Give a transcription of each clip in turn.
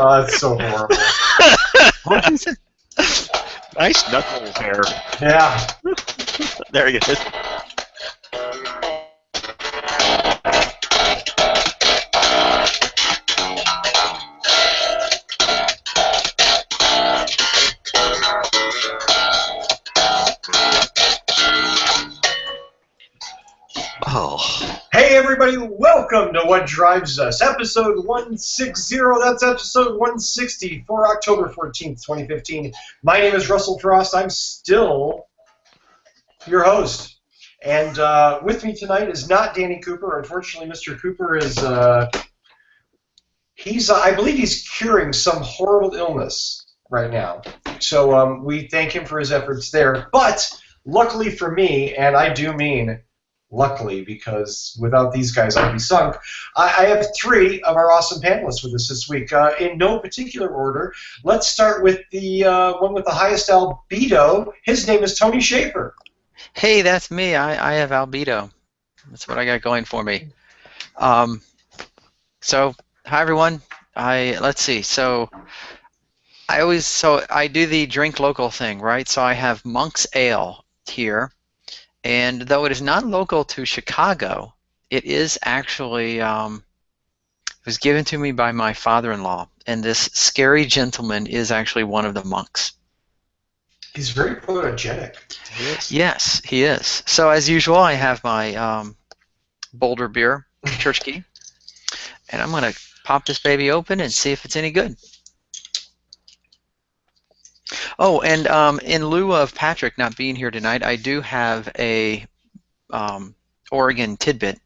Oh, that's so horrible. Nice knuckle hair. Yeah. There he is. Oh. Hey everybody, welcome to What Drives Us, episode 160. That's episode 160 for October 14th, 2015. My name is Russell Frost. I'm still your host. And with me tonight is not Danny Cooper. Unfortunately, Mr. Cooper is, I believe he's curing some horrible illness right now. So we thank him for his efforts there. But luckily for me, and I do mean luckily, because without these guys, I'd be sunk. I have three of our awesome panelists with us this week. In no particular order, let's start with the one with the highest albedo. His name is Tony Schaefer. Hey, that's me. I have albedo. That's what I got going for me. So, hi everyone. Let's see. So, I do the drink local thing, right? So I have Monk's Ale here. And though it is not local to Chicago, it is actually, it was given to me by my father-in-law, and this scary gentleman is actually one of the monks. He's very photogenic. Yes, he is. So as usual, I have my Boulder beer, Church Key, and I'm going to pop this baby open and see if it's any good. Oh, and in lieu of Patrick not being here tonight, I do have a Oregon tidbit.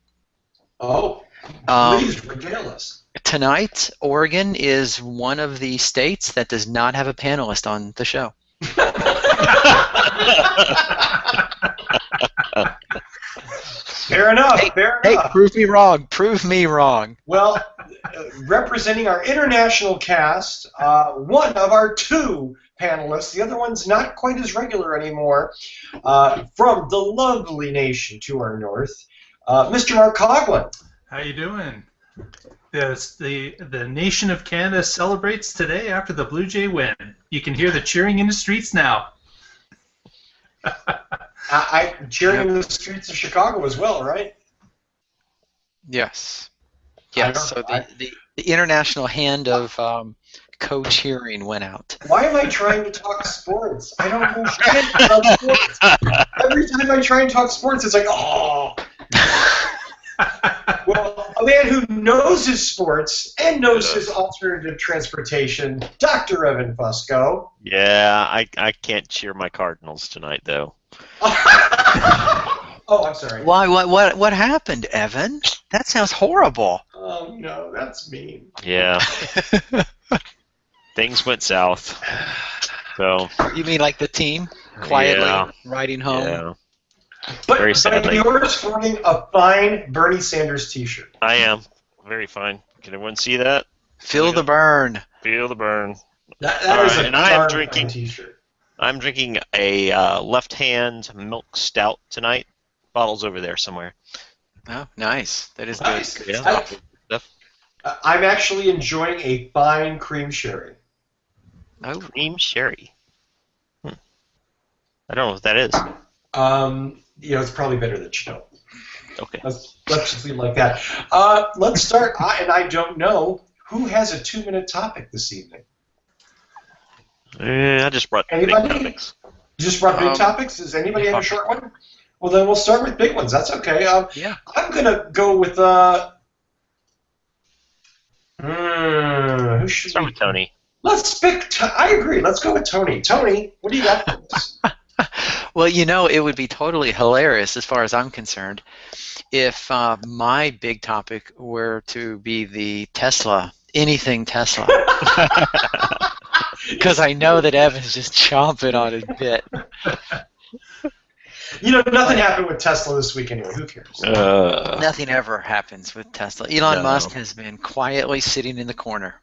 Oh, please regale us. Tonight, Oregon is one of the states that does not have a panelist on the show. Fair enough. Hey, prove me wrong. Prove me wrong. Well, representing our international cast, one of our two panelists, the other one's not quite as regular anymore, from the lovely nation to our north, Mr. Mark Coughlin. How you doing? Yes, the nation of Canada celebrates today after the Blue Jay win. You can hear the cheering in the streets now. I cheering in the streets of Chicago as well, right? Yes. Yes. So the international hand of co-cheering went out. Why am I trying to talk sports? I don't know shit about sports. Every time I try and talk sports, it's like, oh. Well, a man who knows his sports and knows his alternative transportation, Dr. Evan Fusco. Yeah, I can't cheer my Cardinals tonight, though. Oh, I'm sorry. Why? What happened, Evan? That sounds horrible. Oh, no, that's mean. Yeah. Things went south. So. You mean like the team quietly riding home? Yeah. But very sadly. You're sporting a fine Bernie Sanders T-shirt. I am. Very fine. Can everyone see that? Feel the burn. Feel the burn. That is a and I am darn drinking fine T-shirt. I'm drinking a left-hand milk stout tonight. Bottle's over there somewhere. Oh, nice. That is Nice. good. Yeah. I'm actually enjoying a fine cream sherry. Oh. Cream sherry. I don't know what that is. It's probably better that you don't. Okay. Let's just leave it like that. Let's start, and I don't know, who has a 2-minute topic this evening? I just brought Anybody? big topics. You just brought big topics? Does anybody have a short one? Well, then we'll start with big ones. That's okay. Yeah. I'm going to go with... who should Start with Tony. Let's pick... I agree. Let's go with Tony. Tony, what do you got for us? Well, it would be totally hilarious as far as I'm concerned if my big topic were to be the Tesla, anything Tesla. Because I know that Evan's just chomping on his bit. Nothing happened with Tesla this week anyway. Who cares? Nothing ever happens with Tesla. Elon Musk has been quietly sitting in the corner.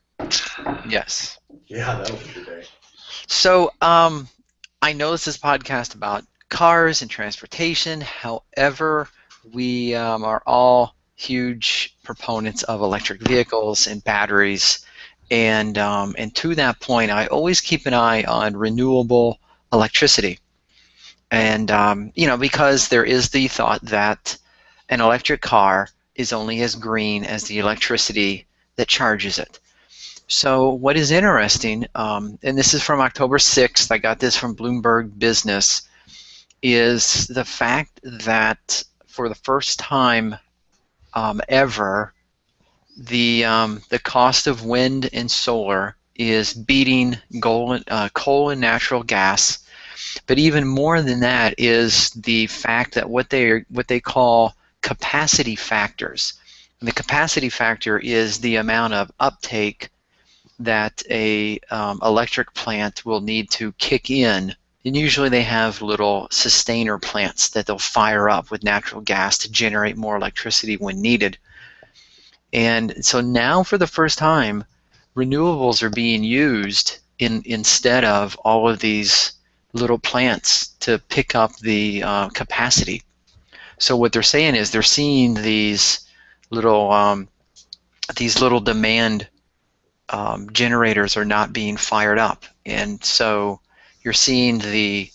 Yes. Yeah, that'll be the day. So, I know this is a podcast about cars and transportation. However, we are all huge proponents of electric vehicles and batteries And to that point, I always keep an eye on renewable electricity. And because there is the thought that an electric car is only as green as the electricity that charges it. So what is interesting, and this is from October 6th, I got this from Bloomberg Business, is the fact that for the first time ever, the cost of wind and solar is beating coal and natural gas. But even more than that is the fact that what they call capacity factors. And the capacity factor is the amount of uptake that a electric plant will need to kick in. And usually they have little sustainer plants that they'll fire up with natural gas to generate more electricity when needed. And so now for the first time, renewables are being used instead of all of these little plants to pick up the capacity. So what they're saying is they're seeing these little demand generators are not being fired up, and so you're seeing the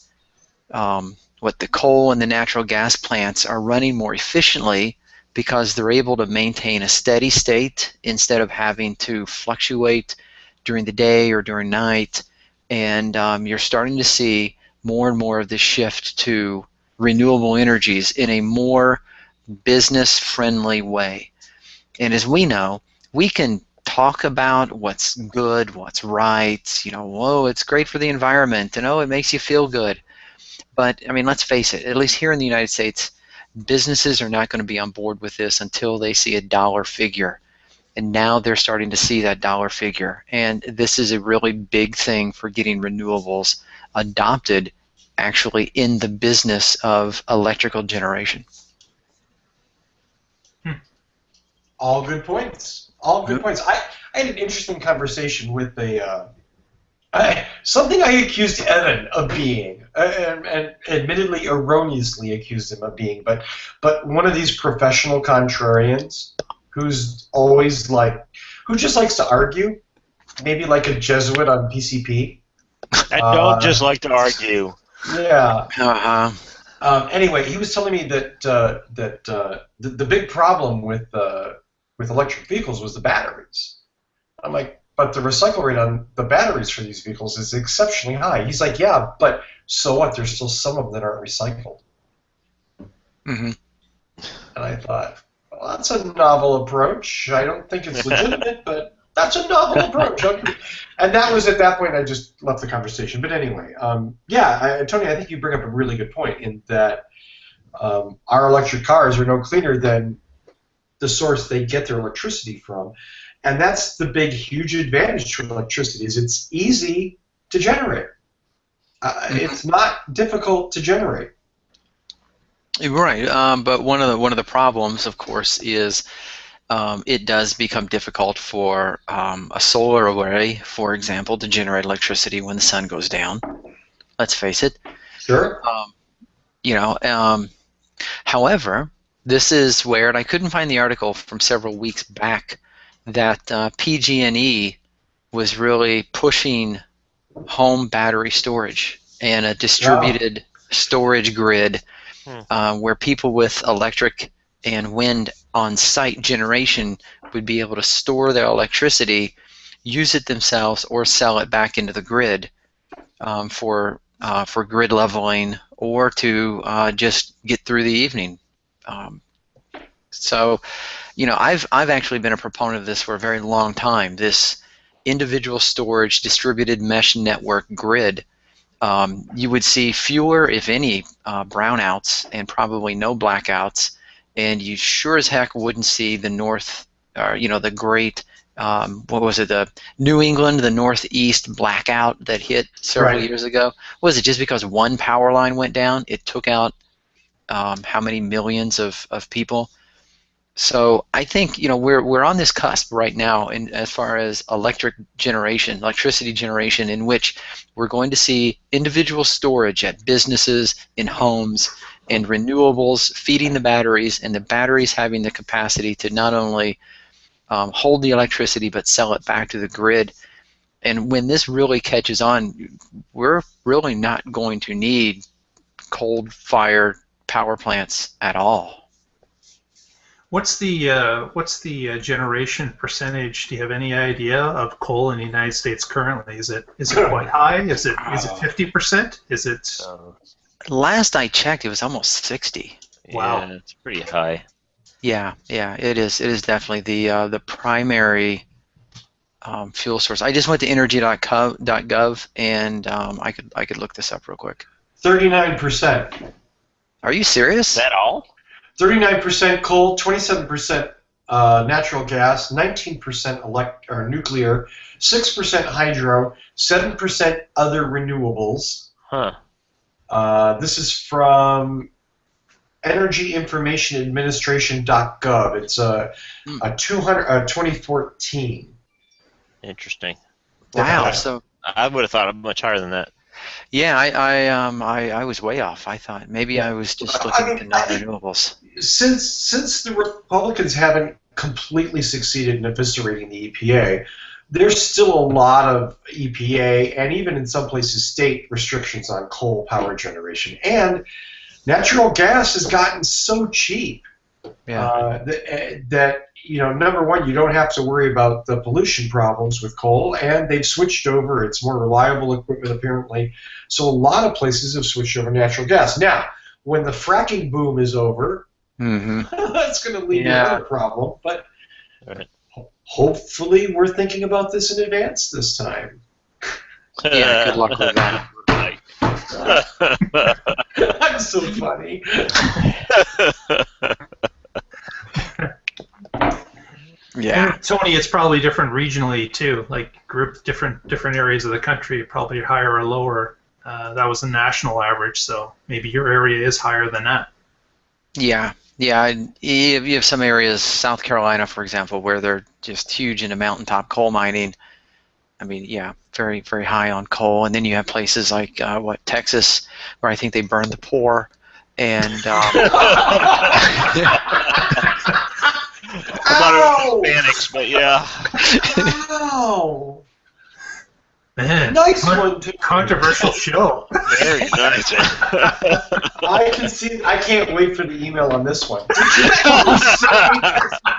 coal and the natural gas plants are running more efficiently because they're able to maintain a steady state instead of having to fluctuate during the day or during night. And you're starting to see more and more of this shift to renewable energies in a more business-friendly way. And as we know, we can talk about what's good, what's right, whoa, it's great for the environment, and oh, it makes you feel good. But, I mean, let's face it, at least here in the United States, businesses are not going to be on board with this until they see a dollar figure. And now they're starting to see that dollar figure. And this is a really big thing for getting renewables adopted actually in the business of electrical generation. All good points. All good points. I had an interesting conversation with something I accused Evan of being, and admittedly erroneously accused him of being, but one of these professional contrarians who's always who just likes to argue, maybe like a Jesuit on PCP. I don't just like to argue. Yeah. Uh-huh. Anyway, he was telling me that the big problem with electric vehicles was the batteries. I'm like, but the recycle rate on the batteries for these vehicles is exceptionally high. He's like, yeah, but so what? There's still some of them that aren't recycled. Mm-hmm. And I thought, well, that's a novel approach. I don't think it's legitimate, but that's a novel approach. And that was at that point I just left the conversation. But anyway, Tony, I think you bring up a really good point in that our electric cars are no cleaner than the source they get their electricity from. And that's the big, huge advantage to electricity is it's easy to generate. It's not difficult to generate. Right, but one of the problems, of course, is it does become difficult for a solar array, for example, to generate electricity when the sun goes down. Let's face it. Sure. However, this is where, and I couldn't find the article from several weeks back, that PG&E was really pushing home battery storage and a distributed storage grid where people with electric and wind on-site generation would be able to store their electricity, use it themselves, or sell it back into the grid for grid leveling or to just get through the evening. So, I've actually been a proponent of this for a very long time. This individual storage distributed mesh network grid. You would see fewer, if any, brownouts and probably no blackouts, and you sure as heck wouldn't see the the great, the New England, the Northeast blackout that hit several years ago. Was it just because one power line went down? It took out how many millions of people? So I think we're on this cusp right now as far as electricity generation, in which we're going to see individual storage at businesses, in homes, and renewables feeding the batteries, and the batteries having the capacity to not only hold the electricity but sell it back to the grid. And when this really catches on, we're really not going to need coal-fired power plants at all. What's the generation percentage? Do you have any idea of coal in the United States currently? Is it quite high? Is it 50%? Is it? Last I checked, it was almost 60. Wow. Yeah, it's pretty high. Yeah, it is. It is definitely the primary fuel source. I just went to energy.gov and I could look this up real quick. 39%. Are you serious? Is that all? 39% coal, 27% natural gas, 19% nuclear, 6% hydro, 7% other renewables. Huh. This is from energyinformationadministration.gov. It's a 2014. Interesting. Wow. Yeah. So I would have thought it much higher than that. yeah, I was way off. I thought maybe I was just looking at the non-renewables. Since the Republicans haven't completely succeeded in eviscerating the EPA, there's still a lot of EPA and even in some places state restrictions on coal power generation. And natural gas has gotten so cheap that number one, you don't have to worry about the pollution problems with coal, and they've switched over. It's more reliable equipment apparently. So a lot of places have switched over to natural gas. Now, when the fracking boom is over, that's going to lead to another problem. But hopefully we're thinking about this in advance this time. Yeah, good luck with that. I'm so funny. Yeah. And Tony, it's probably different regionally too. Like different areas of the country, probably higher or lower. That was a national average, so maybe your area is higher than that. Yeah. You have some areas, South Carolina, for example, where they're just huge into mountaintop coal mining. I mean, yeah, very, very high on coal. And then you have places like Texas, where I think they burn the poor, and I thought it was Hispanics, but yeah. Wow. Man, Nice one, too. Controversial show. Very nice. I can't wait for the email on this one.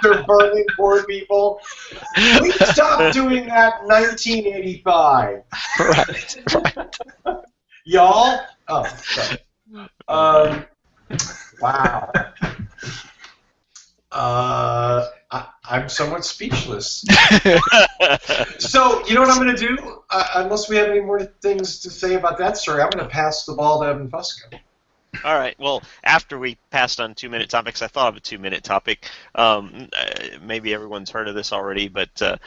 They're burning poor people. We stopped doing that in 1985. right. Y'all? Oh, sorry. Wow. I'm somewhat speechless. So, you know what I'm going to do? Unless we have any more things to say about that story, I'm going to pass the ball to Evan Fusco. All right. Well, after we passed on 2-minute topics, I thought of a 2-minute topic. Maybe everyone's heard of this already, but a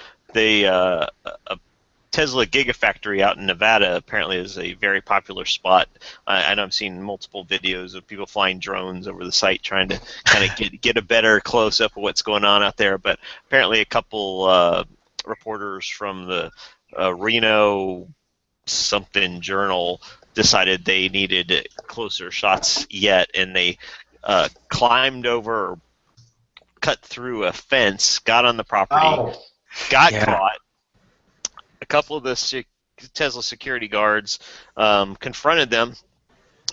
Tesla Gigafactory out in Nevada apparently is a very popular spot. I know I've seen multiple videos of people flying drones over the site trying to kind of get a better close-up of what's going on out there. But apparently a couple reporters from the Reno something journal decided they needed closer shots yet, and they climbed over, cut through a fence, got on the property, got caught. A couple of the Tesla security guards confronted them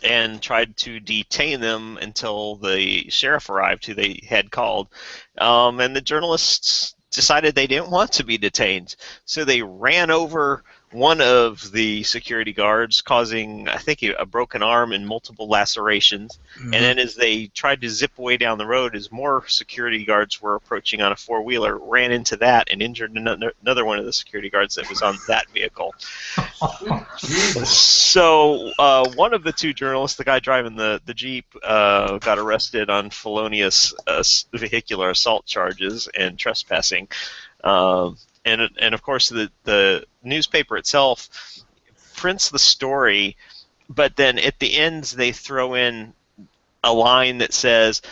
and tried to detain them until the sheriff arrived, who they had called. And the journalists decided they didn't want to be detained, so they ran over one of the security guards, causing, I think, a broken arm and multiple lacerations. And then as they tried to zip away down the road, as more security guards were approaching on a four-wheeler, ran into that and injured another one of the security guards that was on that vehicle. So one of the two journalists, the guy driving the Jeep, got arrested on felonious vehicular assault charges and trespassing. And of course, the newspaper itself prints the story, but then at the ends they throw in a line that says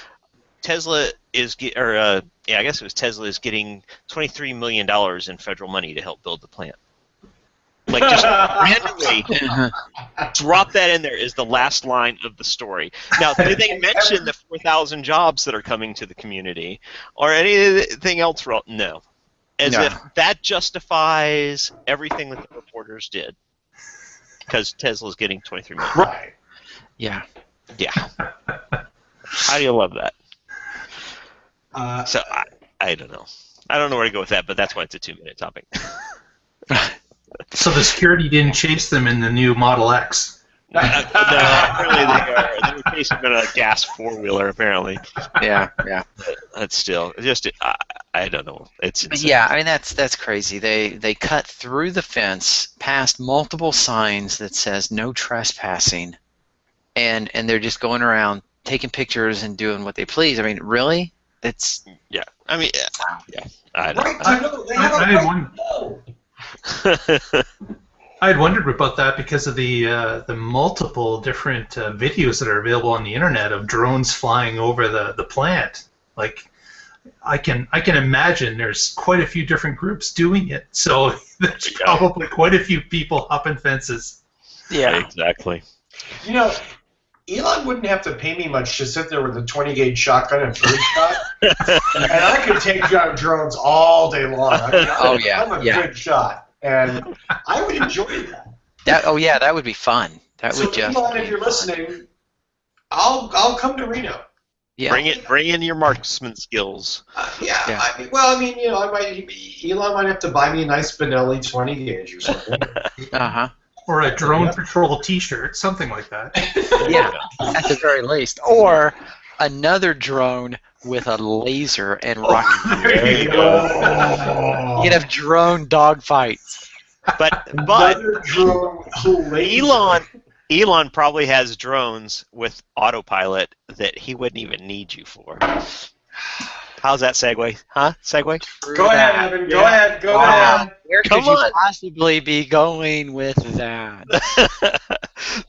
Tesla is I guess it was Tesla is getting $23 million in federal money to help build the plant. Like, just randomly drop that in there is the last line of the story. Now, did they mention the 4,000 jobs that are coming to the community or anything else? No. As if that justifies everything that the reporters did. Because Tesla's getting 23 million. Right. Yeah. Yeah. How do you love that? So, I don't know. I don't know where to go with that, but that's why it's a 2-minute topic. So the security didn't chase them in the new Model X. No, apparently they were chasing them in a gas 4-wheeler, apparently. Yeah. But that's still just I don't know. It's insane. Yeah, I mean that's crazy. They cut through the fence, past multiple signs that says no trespassing, and they're just going around taking pictures and doing what they please. I mean, really? It's I mean, yeah. I don't Right know. to know. They have a right to know. I had wondered about that because of the multiple different videos that are available on the internet of drones flying over the plant. Like, I can imagine there's quite a few different groups doing it. So there's probably quite a few people hopping fences. yeah. Exactly. You know, Elon wouldn't have to pay me much to sit there with a 20-gauge shotgun and birdshot, and I could take down drones all day long. I mean, I'm a good shot, and I would enjoy that. That would be fun. That So would just Elon, be if you're fun. listening, I'll come to Reno. Yeah. Bring in your marksman skills. Yeah. I mean, you know, Elon might have to buy me a nice Benelli 20-gauge or something. Or a drone patrol T-shirt, something like that. Yeah, at the very least. Or another drone with a laser and rocket. There you go. You could have drone dogfights. But Another drone laser. Elon probably has drones with autopilot that he wouldn't even need you for. How's that segue? Huh? Segue? Go ahead, Evan. Go ahead. Where could you possibly be going with that?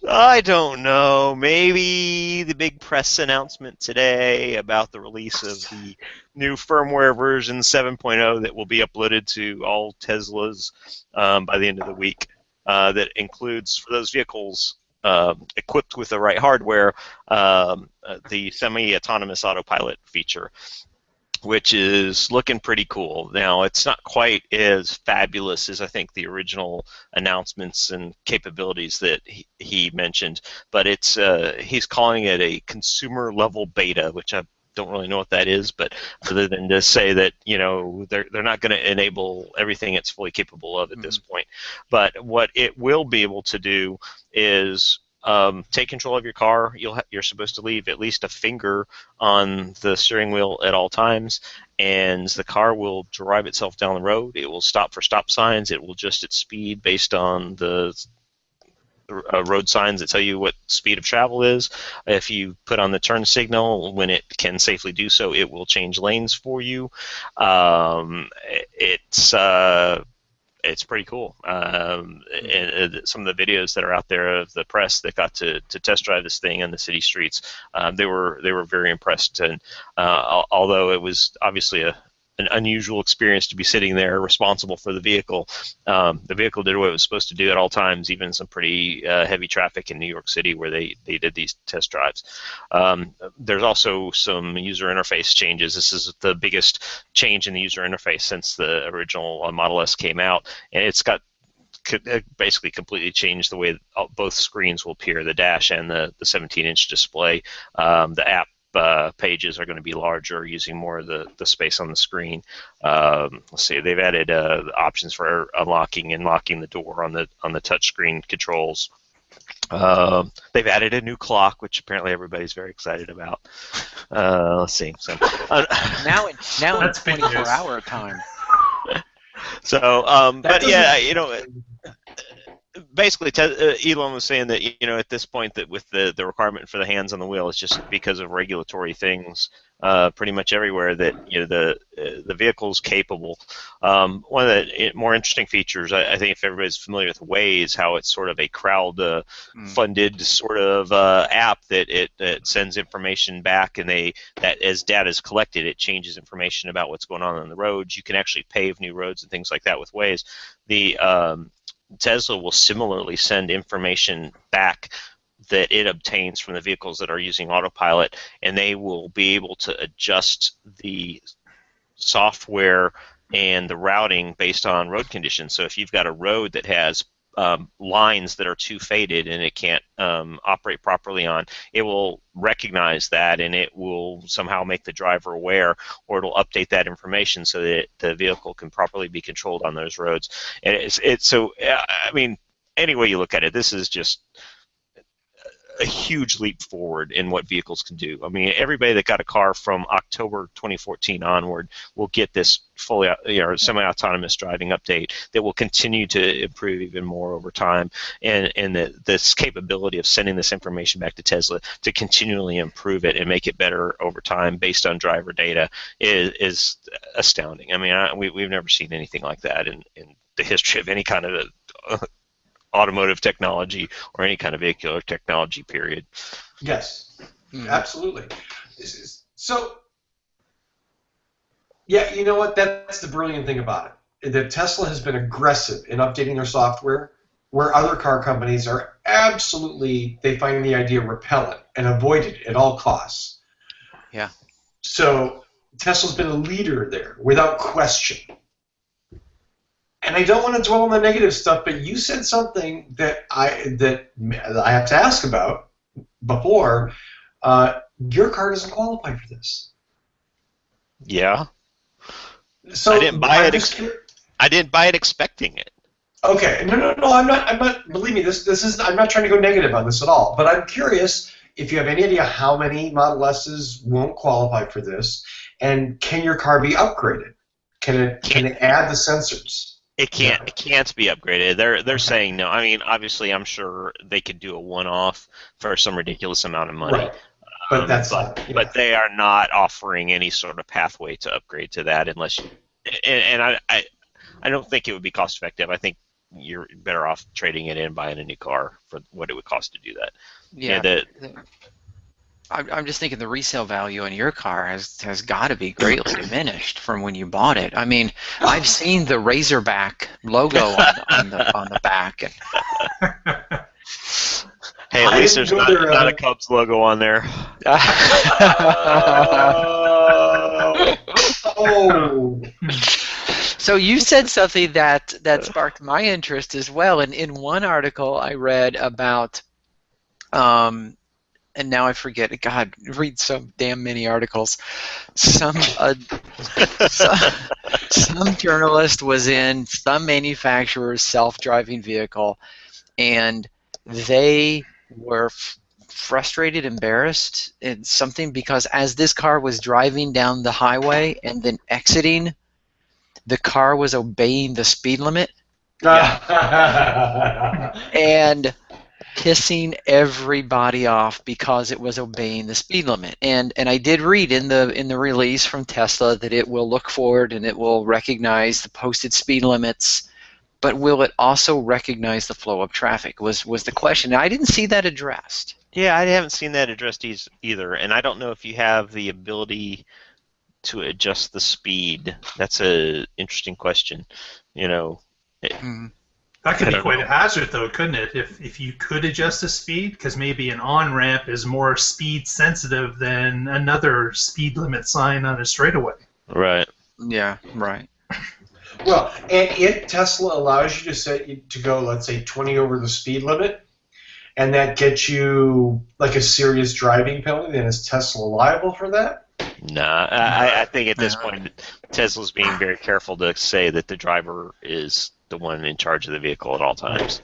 I don't know. Maybe the big press announcement today about the release of the new firmware version 7.0 that will be uploaded to all Teslas by the end of the week. That includes, for those vehicles equipped with the right hardware, the semi-autonomous autopilot feature, which is looking pretty cool. Now, it's not quite as fabulous as I think the original announcements and capabilities that he mentioned, but it's he's calling it a consumer-level beta, which I don't really know what that is, but other than to say that, you know, they're not going to enable everything it's fully capable of at this point. But what it will be able to do is take control of your car. You're supposed to leave at least a finger on the steering wheel at all times, and the car will drive itself down the road. It will stop for stop signs. It will adjust its speed based on the road signs that tell you what speed of travel is. If you put on the turn signal when it can safely do so, it will change lanes for you. It's pretty cool. And some of the videos that are out there of the press that got to test drive this thing on the city streets, they were very impressed. And although it was obviously an unusual experience to be sitting there responsible for the vehicle did what it was supposed to do at all times, even in some pretty heavy traffic in New York City where they did these test drives. There's also some user interface changes. This is the biggest change in the user interface since the original Model S came out, and it's got basically completely changed the way both screens will appear, the dash and the 17-inch display. The app pages are going to be larger, using more of the space on the screen. Let's see, they've added options for unlocking and locking the door on the touch screen controls. They've added a new clock, which apparently everybody's very excited about. Let's see. So now in 24-hour time. So, but yeah, you know. Basically, Elon was saying that, you know, at this point that with the requirement for the hands on the wheel, it's just because of regulatory things pretty much everywhere that, you know, the vehicle's capable. One of the more interesting features, I think, if everybody's familiar with Waze, how it's sort of a crowd-funded sort of app that it sends information back, and that as data is collected, it changes information about what's going on the roads. You can actually pave new roads and things like that with Waze. Tesla will similarly send information back that it obtains from the vehicles that are using autopilot, and they will be able to adjust the software and the routing based on road conditions. So if you've got a road that has lines that are too faded and it can't operate properly on, it will recognize that and it will somehow make the driver aware, or it'll update that information so that the vehicle can properly be controlled on those roads. And I mean, any way you look at it, this is just a huge leap forward in what vehicles can do. I mean, everybody that got a car from October 2014 onward will get this fully, semi-autonomous driving update that will continue to improve even more over time. And this capability of sending this information back to Tesla to continually improve it and make it better over time based on driver data is astounding. I mean, we've never seen anything like that in the history of any kind of automotive technology or any kind of vehicular technology, period. Yes, absolutely. So, yeah, you know what? That's the brilliant thing about it. That Tesla has been aggressive in updating their software, where other car companies are absolutely, they find the idea repellent and avoid it at all costs. Yeah. So Tesla's been a leader there, without question. And I don't want to dwell on the negative stuff, but you said something that I have to ask about before. Your car doesn't qualify for this. Yeah. So I didn't buy I didn't buy it expecting it. Okay. No. I'm not. Believe me, this is. I'm not trying to go negative on this at all. But I'm curious if you have any idea how many Model S's won't qualify for this, and can your car be upgraded? Can it add the sensors? It can't. It can't be upgraded. They're saying no. I mean, obviously, I'm sure they could do a one-off for some ridiculous amount of money. Right. But but they are not offering any sort of pathway to upgrade to that unless you. And I don't think it would be cost effective. I think you're better off trading it in, buying a new car for what it would cost to do that. Yeah. I'm just thinking the resale value on your car has got to be greatly diminished from when you bought it. I mean, I've seen the Razorback logo on the back. Hey, at least there's not a Cubs logo on there. Oh. So you said something that sparked my interest as well. And in one article I read about, and now I forget it. God, read so damn many articles. Some journalist was in some manufacturer's self-driving vehicle, and they were frustrated, embarrassed, and something because as this car was driving down the highway and then exiting, the car was obeying the speed limit and pissing everybody off because it was obeying the speed limit. And I did read in the release from Tesla that it will look forward and it will recognize the posted speed limits, but will it also recognize the flow of traffic was the question. And I didn't see that addressed. Yeah, I haven't seen that addressed either, and I don't know if you have the ability to adjust the speed. That's an interesting question. That could be quite a hazard, though, couldn't it? If you could adjust the speed, because maybe an on-ramp is more speed sensitive than another speed limit sign on a straightaway. Right. Yeah. Right. Well, and if Tesla allows you to go, let's say, 20 over the speed limit, and that gets you like a serious driving penalty, then is Tesla liable for that? Nah, I think at this point Tesla's being very careful to say that the driver is the one in charge of the vehicle at all times.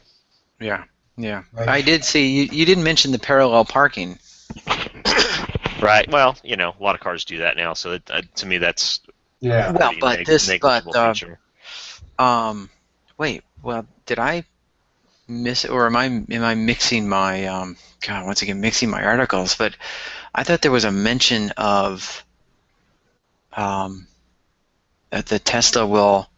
Yeah. Right. I did see you didn't mention the parallel parking. Right. Well, a lot of cars do that now, so to me that's Well, but negligible feature. Wait. Well, did I miss it, or am I mixing my mixing my articles? But I thought there was a mention of that the Tesla will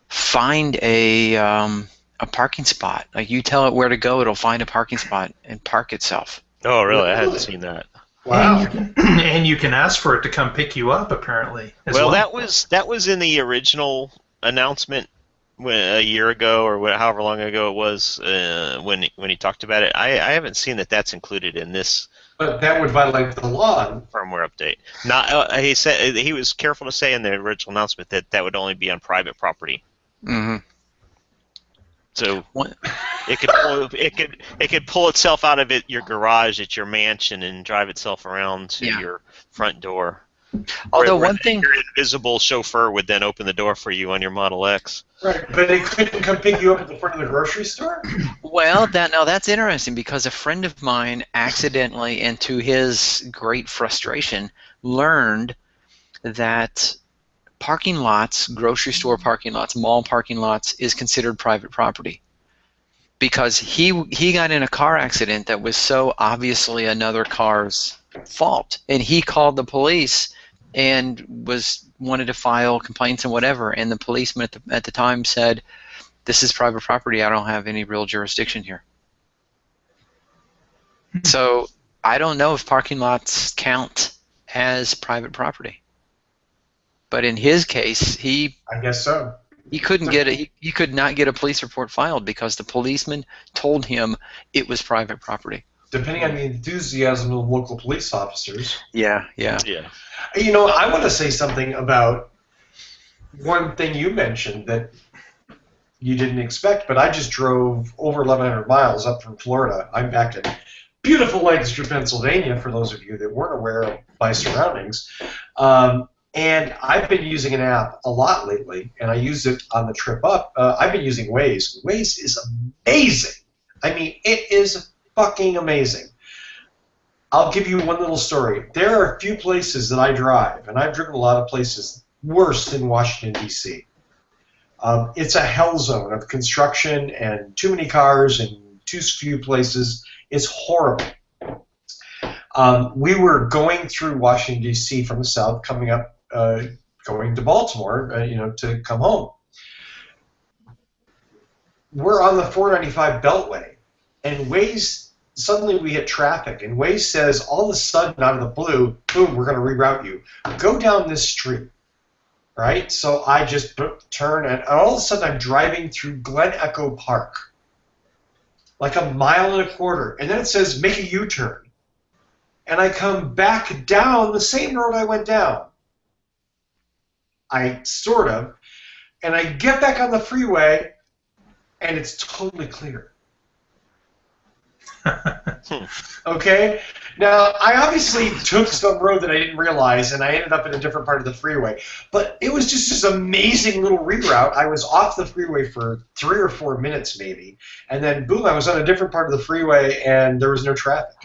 find a parking spot. Like you tell it where to go, it'll find a parking spot and park itself. Oh, really? I hadn't seen that. Wow. And you can ask for it to come pick you up, apparently. As well, that was in the original announcement a year ago or however long ago it was when he talked about it. I haven't seen that that's included in this But that would violate the law. firmware update. Not he said he was careful to say in the original announcement that that would only be on private property. Mm-hmm. So What? it could pull itself out of your garage at your mansion and drive itself around to your front door. Although where one thing, your invisible chauffeur would then open the door for you on your Model X. Right, but they couldn't come pick you up at the front of the grocery store? well, that's interesting because a friend of mine accidentally, and to his great frustration, learned that parking lots, grocery store parking lots, mall parking lots, is considered private property. Because he got in a car accident that was so obviously another car's fault, and he called the police and wanted to file complaints and whatever, and the policeman at the time said, "This is private property. I don't have any real jurisdiction here." So I don't know if parking lots count as private property, but in his case, I guess so. He couldn't he could not get a police report filed because the policeman told him it was private property. Depending on the enthusiasm of local police officers. Yeah. You know, I want to say something about one thing you mentioned that you didn't expect, but I just drove over 1,100 miles up from Florida. I'm back in beautiful Lancaster, Pennsylvania, for those of you that weren't aware of my surroundings. And I've been using an app a lot lately, and I used it on the trip up. I've been using Waze. Waze is amazing. I mean, it is fucking amazing. I'll give you one little story. There are a few places that I drive, and I've driven a lot of places worse than Washington, D.C. It's a hell zone of construction and too many cars and too few places. It's horrible. We were going through Washington, D.C. from the south, coming up, going to Baltimore, to come home. We're on the 495 Beltway, and Waze, suddenly we hit traffic, and Waze says, all of a sudden, out of the blue, boom, we're going to reroute you. Go down this street, right? So I just turn, and all of a sudden I'm driving through Glen Echo Park, like 1.25 miles, and then it says, make a U-turn. And I come back down the same road I went down. And I get back on the freeway, and it's totally clear. Okay? Now, I obviously took some road that I didn't realize, and I ended up in a different part of the freeway. But it was just this amazing little reroute. I was off the freeway for 3 or 4 minutes, maybe, and then, boom, I was on a different part of the freeway, and there was no traffic.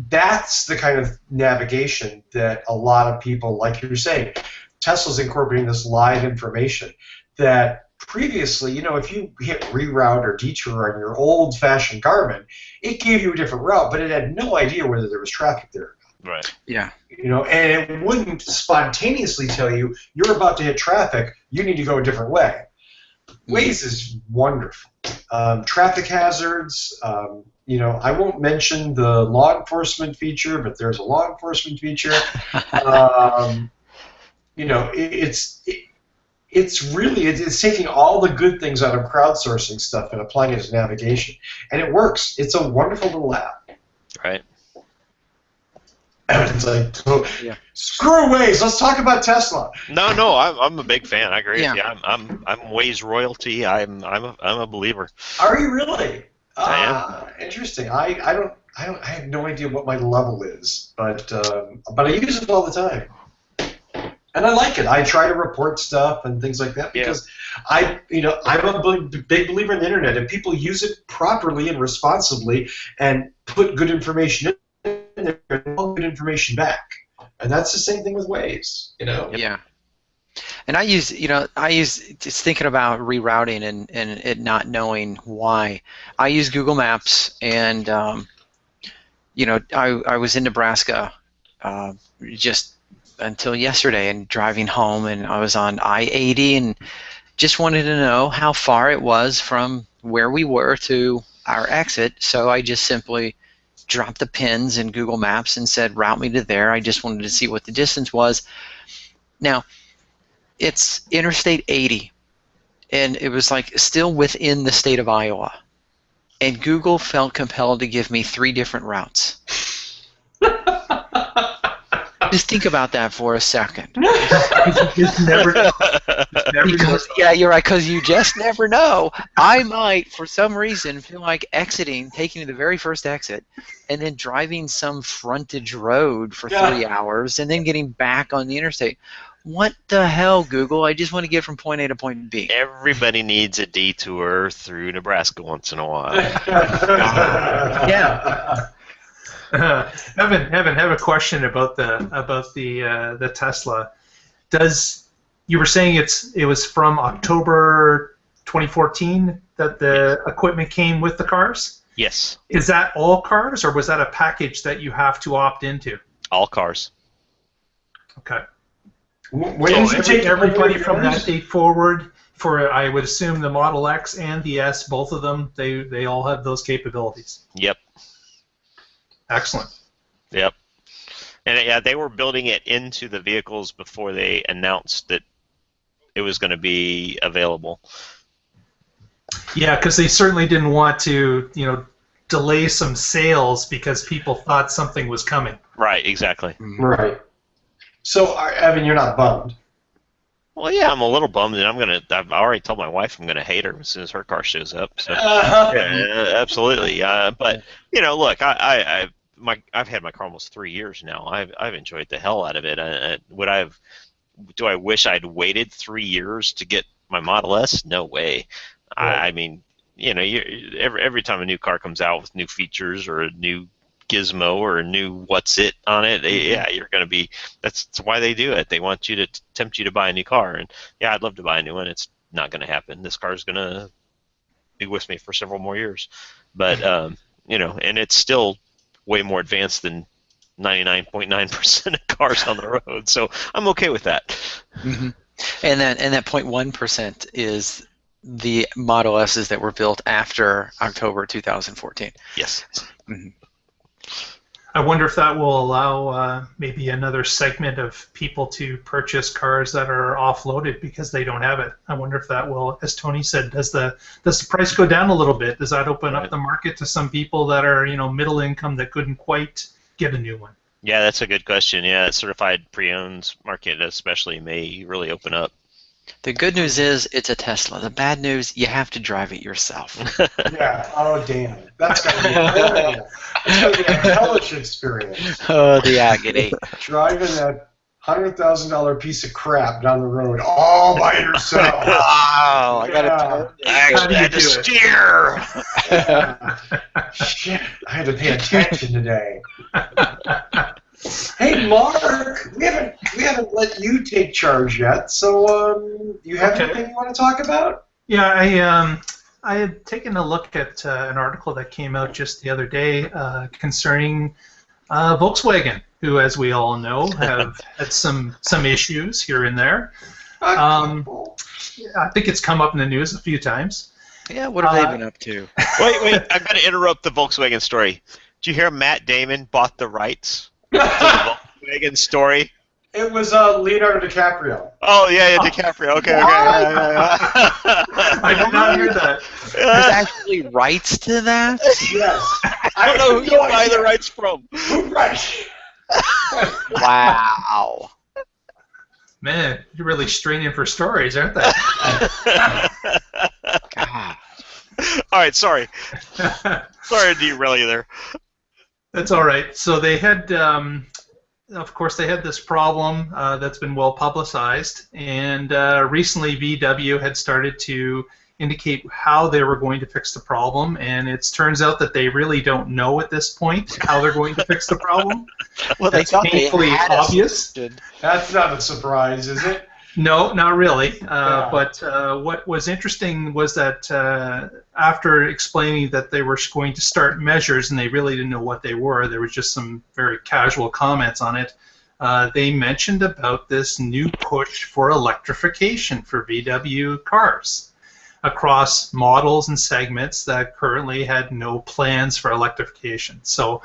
That's the kind of navigation that a lot of people, like you're saying, Tesla's incorporating this live information that previously, if you hit reroute or detour on your old-fashioned Garmin, it gave you a different route, but it had no idea whether there was traffic there or not. Right. Yeah. And it wouldn't spontaneously tell you, you're about to hit traffic, you need to go a different way. Waze is wonderful. Traffic hazards, I won't mention the law enforcement feature, but there's a law enforcement feature. It's taking all the good things out of crowdsourcing stuff and applying it to navigation, and it works. It's a wonderful little app. Right. It's like, screw Waze. Let's talk about Tesla. No, I'm a big fan. I agree with you. I'm Waze royalty. I'm a believer. Are you really? I am. Interesting. I have no idea what my level is, but I use it all the time, and I like it. I try to report stuff and things like that because I'm a big believer in the internet. If people use it properly and responsibly and put good information in there, they'll get good information back, and that's the same thing with Waze. Yeah. And I use just thinking about rerouting and it not knowing why. I use Google Maps, and I was in Nebraska just until yesterday and driving home, and I was on I-80 and just wanted to know how far it was from where we were to our exit. So I just simply dropped the pins in Google Maps and said, route me to there. I just wanted to see what the distance was. Now, it's Interstate 80, and it was like still within the state of Iowa. And Google felt compelled to give me 3 different routes. Just think about that for a second. Just never Because, yeah, you're right, because you just never know. I might, for some reason, feel like taking the very first exit, and then driving some frontage road for 3 hours, and then getting back on the interstate. What the hell, Google? I just want to get from point A to point B. Everybody needs a detour through Nebraska once in a while. Yeah. Evan, have a question about the Tesla. You were saying it was from October 2014 that the equipment came with the cars? Yes. Is that all cars, or was that a package that you have to opt into? All cars. Okay. When So did you take everybody yours? from that date forward, for I would assume the Model X and the S, both of them, they all have those capabilities. Yep. Excellent. Yep. And yeah, they were building it into the vehicles before they announced that it was going to be available. Yeah, because they certainly didn't want to, delay some sales because people thought something was coming. Right, exactly. Right. So, Evan, you're not bummed. Well, yeah, I'm a little bummed, and I've already told my wife I'm gonna hate her as soon as her car shows up. So, yeah, absolutely. But look, I've had my car almost 3 years now. I've enjoyed the hell out of it. Do I wish I'd waited 3 years to get my Model S? No way. Right. I mean, every time a new car comes out with new features or a new gizmo or a new what's it on it, you're going to be, that's why they do it. They want you to tempt you to buy a new car. And yeah, I'd love to buy a new one. It's not going to happen. This car's going to be with me for several more years. But, and it's still way more advanced than 99.9% of cars on the road. So I'm okay with that. Mm-hmm. And that 0.1% is the Model S's that were built after October 2014. Yes. Mm-hmm. I wonder if that will allow maybe another segment of people to purchase cars that are offloaded because they don't have it. I wonder if that will, as Tony said, does the price go down a little bit? Does that open up the market to some people that are middle income that couldn't quite get a new one? Yeah, that's a good question. Yeah, certified pre-owned market especially may really open up. The good news is it's a Tesla. The bad news, you have to drive it yourself. Yeah. Oh, damn. That's going to be horrible. It's going to be a hellish experience. Oh, the agony. Driving that $100,000 piece of crap down the road all by yourself. Wow, I got to I had to steer. Shit, I had to pay attention today. Hey, Mark, we haven't let you take charge yet. So, you have anything you want to talk about? Yeah, I had taken a look at an article that came out just the other day concerning Volkswagen, who, as we all know, have had some issues here and there. I think it's come up in the news a few times. Yeah, what have they been up to? Wait, I'm going to interrupt the Volkswagen story. Did you hear Matt Damon bought the rights to the Volkswagen story? It was Leonardo DiCaprio. Oh, yeah, DiCaprio. Okay. I did not hear that. There's actually rights to that? Yes. I don't know who you buy the rights from. Right. Wow. Man, you're really straining for stories, aren't they? God. All right, sorry. Sorry to derail you there. That's all right. So they had, of course, they had this problem that's been well publicized, and recently VW had started to indicate how they were going to fix the problem, and it turns out that they really don't know at this point how they're going to fix the problem. Well, That's they thought painfully they had obvious. That's not a surprise, is it? No, not really. But what was interesting was that after explaining that they were going to start measures and they really didn't know what they were, there was just some very casual comments on it. They mentioned about this new push for electrification for VW cars across models and segments that currently had no plans for electrification. So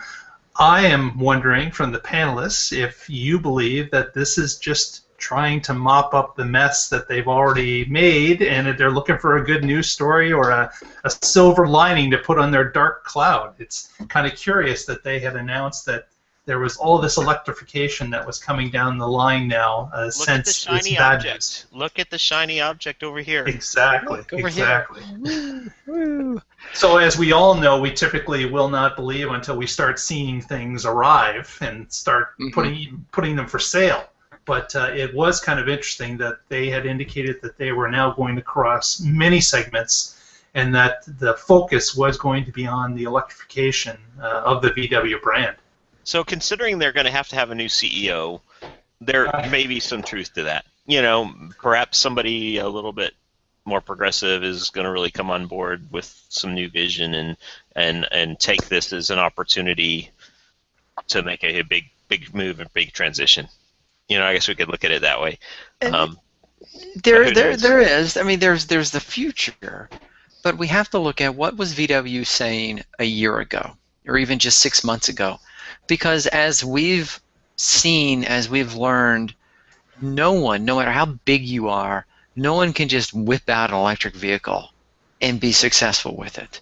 I am wondering from the panelists if you believe that this is just trying to mop up the mess that they've already made, and they're looking for a good news story or a silver lining to put on their dark cloud. It's kind of curious that they had announced that there was all this electrification that was coming down the line now Look at the since shiny it's bad object. news. Look at the shiny object over here. Exactly. Look over exactly. here. Woo. So as we all know, we typically will not believe until we start seeing things arrive and start putting them for sale. But it was kind of interesting that they had indicated that they were now going to cross many segments and that the focus was going to be on the electrification of the VW brand. So considering they're going to have a new CEO, there may be some truth to that. You know, perhaps somebody a little bit more progressive is going to really come on board with some new vision and take this as an opportunity to make a big move and big transition. You know, I guess we could look at it that way. There is. I mean, there's the future, but we have to look at what was VW saying a year ago, or even just 6 months ago, because as we've seen, as we've learned, no one, no matter how big you are, no one can just whip out an electric vehicle and be successful with it.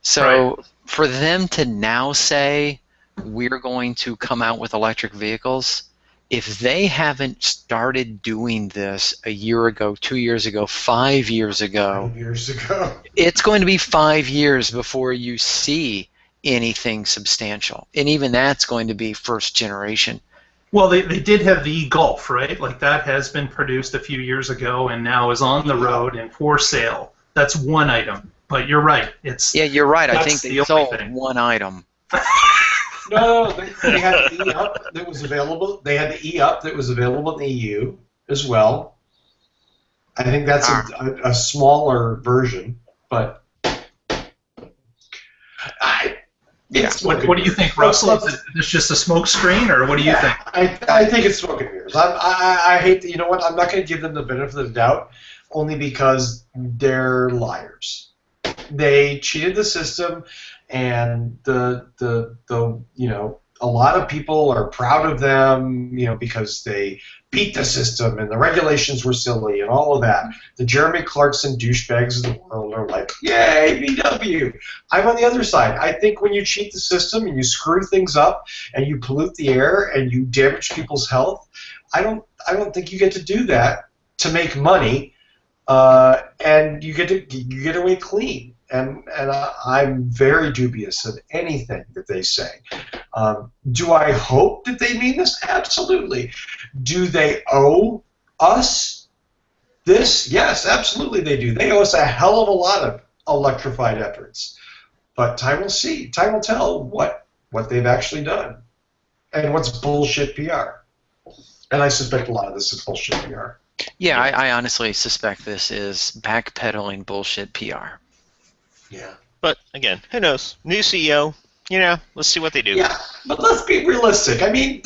So for them to now say we're going to come out with electric vehicles, if they haven't started doing this a year ago, 2 years ago, 5 years ago, 5 years ago, it's going to be 5 years before you see anything substantial. And even that's going to be first generation. Well, they did have the e-Golf, right? Like that has been produced a few years ago and now is on the road and for sale. That's one item. But you're right. Yeah, you're right. I think they sold one item. No, they had the E-Up that was available. They had the E-Up that was available in the EU as well. I think that's a smaller version, but What do you think, Russell? Is this just a smoke screen, or what do you think? I think it's smoke and mirrors. I hate that. You know what? I'm not going to give them the benefit of the doubt, only because they're liars. They cheated the system, and the you know, a lot of people are proud of them, you know, because they beat the system and the regulations were silly and all of that. The Jeremy Clarkson douchebags of the world are like, yay, VW. I'm on the other side. I think when you cheat the system and you screw things up and you pollute the air and you damage people's health, I don't think you get to do that to make money, and you get away clean. And I'm very dubious of anything that they say. Do I hope that they mean this? Absolutely. Do they owe us this? Yes, absolutely they do. They owe us a hell of a lot of electrified efforts. But time will see. Time will tell what they've actually done and what's bullshit PR. And I suspect a lot of this is bullshit PR. Yeah, I honestly suspect this is backpedaling bullshit PR. Yeah. But again, who knows? New CEO, you know, let's see what they do. Yeah, but let's be realistic. I mean,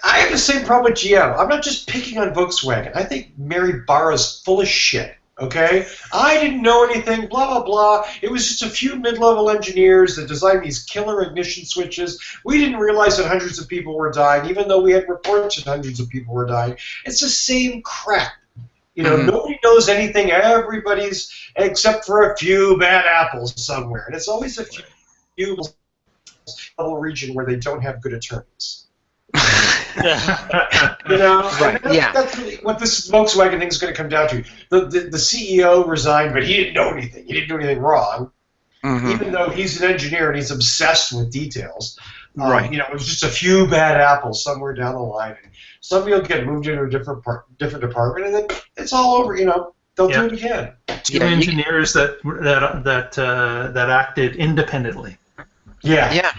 I have the same problem with GM. I'm not just picking on Volkswagen. I think Mary Barra's full of shit, okay? I didn't know anything, blah, blah, blah. It was just a few mid-level engineers that designed these killer ignition switches. We didn't realize that hundreds of people were dying, even though we had reports that hundreds of people were dying. It's the same crap. You know, nobody knows anything. Everybody's, except for a few bad apples somewhere. And it's always a few level region where they don't have good attorneys. You know? Right. That's really what this Volkswagen thing is going to come down to. The CEO resigned, but he didn't know anything. He didn't do anything wrong. Even though he's an engineer and he's obsessed with details. Right. You know, it was just a few bad apples somewhere down the line. And somebody will get moved into a different department, and then it's all over. You know, they'll do it again. Two engineers that acted independently. Yeah,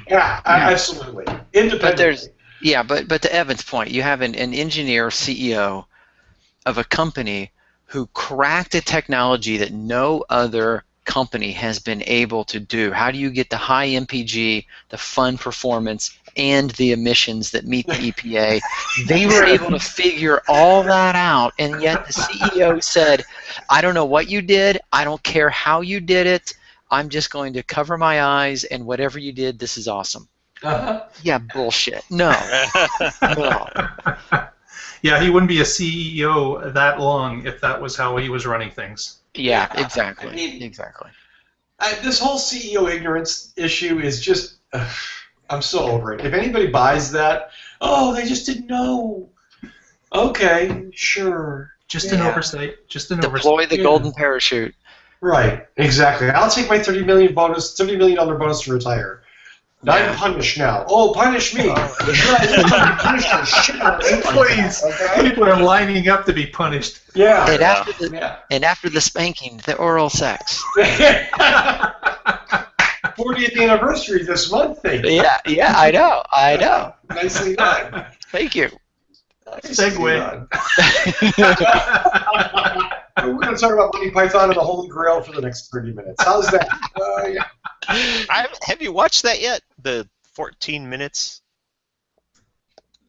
absolutely, independently. But to Evan's point, you have an engineer CEO of a company who cracked a technology that no other company has been able to do. How do you get the high MPG, the fun performance, and the emissions that meet the EPA? They were able to figure all that out, and yet the CEO said, I don't know what you did, I don't care how you did it, I'm just going to cover my eyes, and whatever you did, this is awesome. Yeah, bullshit. No. No. Yeah, he wouldn't be a CEO that long if that was how he was running things. Yeah, Yeah, exactly. I mean- exactly. This whole CEO ignorance issue is just, I'm so over it. If anybody buys that, oh, they just didn't know. Okay, sure. Just an Yeah. oversight. Just an Deploy oversight. the Yeah. golden parachute. Right, exactly. I'll take my $30 million bonus to retire. I'm Yeah. punished now. Oh, punish me. Punish the shit out of me. Please. Okay? People are lining up to be punished. Yeah. And after the Yeah. and after the spanking, the oral sex. 40th anniversary this month, thank you. Yeah, I know. Nicely done. Thank you. Nicely Segue. done. We're going to talk about Monty Python and the Holy Grail for the next 30 minutes. How's that? Yeah. Have you watched that yet? The 14 minutes?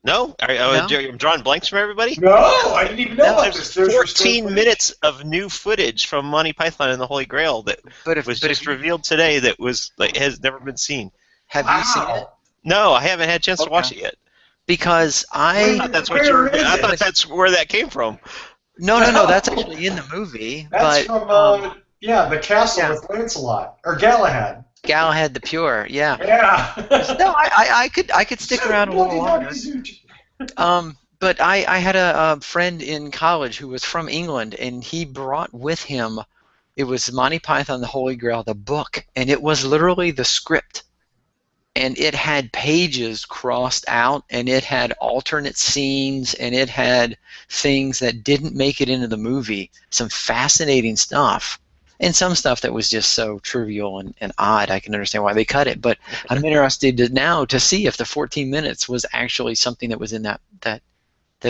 No? I'm drawing blanks from everybody? No, I didn't even know about this. There's There's 14 minutes of new footage from Monty Python and the Holy Grail that But was if just revealed today that was has never been seen. have you seen it? Wow. No, I haven't had a chance to watch Okay. it yet. Because I thought that's what you were. Where is I it? thought that's where that came from. No, that's actually in the movie. That's but from, the castle yeah. with Lancelot. Or Galahad. Galahad the Pure, yeah. Yeah. No, I could stick around a little longer. But I had a friend in college who was from England, and he brought with him, it was Monty Python, the Holy Grail, the book, and it was literally the script. And it had pages crossed out, and it had alternate scenes, and it had things that didn't make it into the movie. Some fascinating stuff. And some stuff that was just so trivial and odd, I can understand why they cut it. But I'm interested now to see if the 14 minutes was actually something that was in that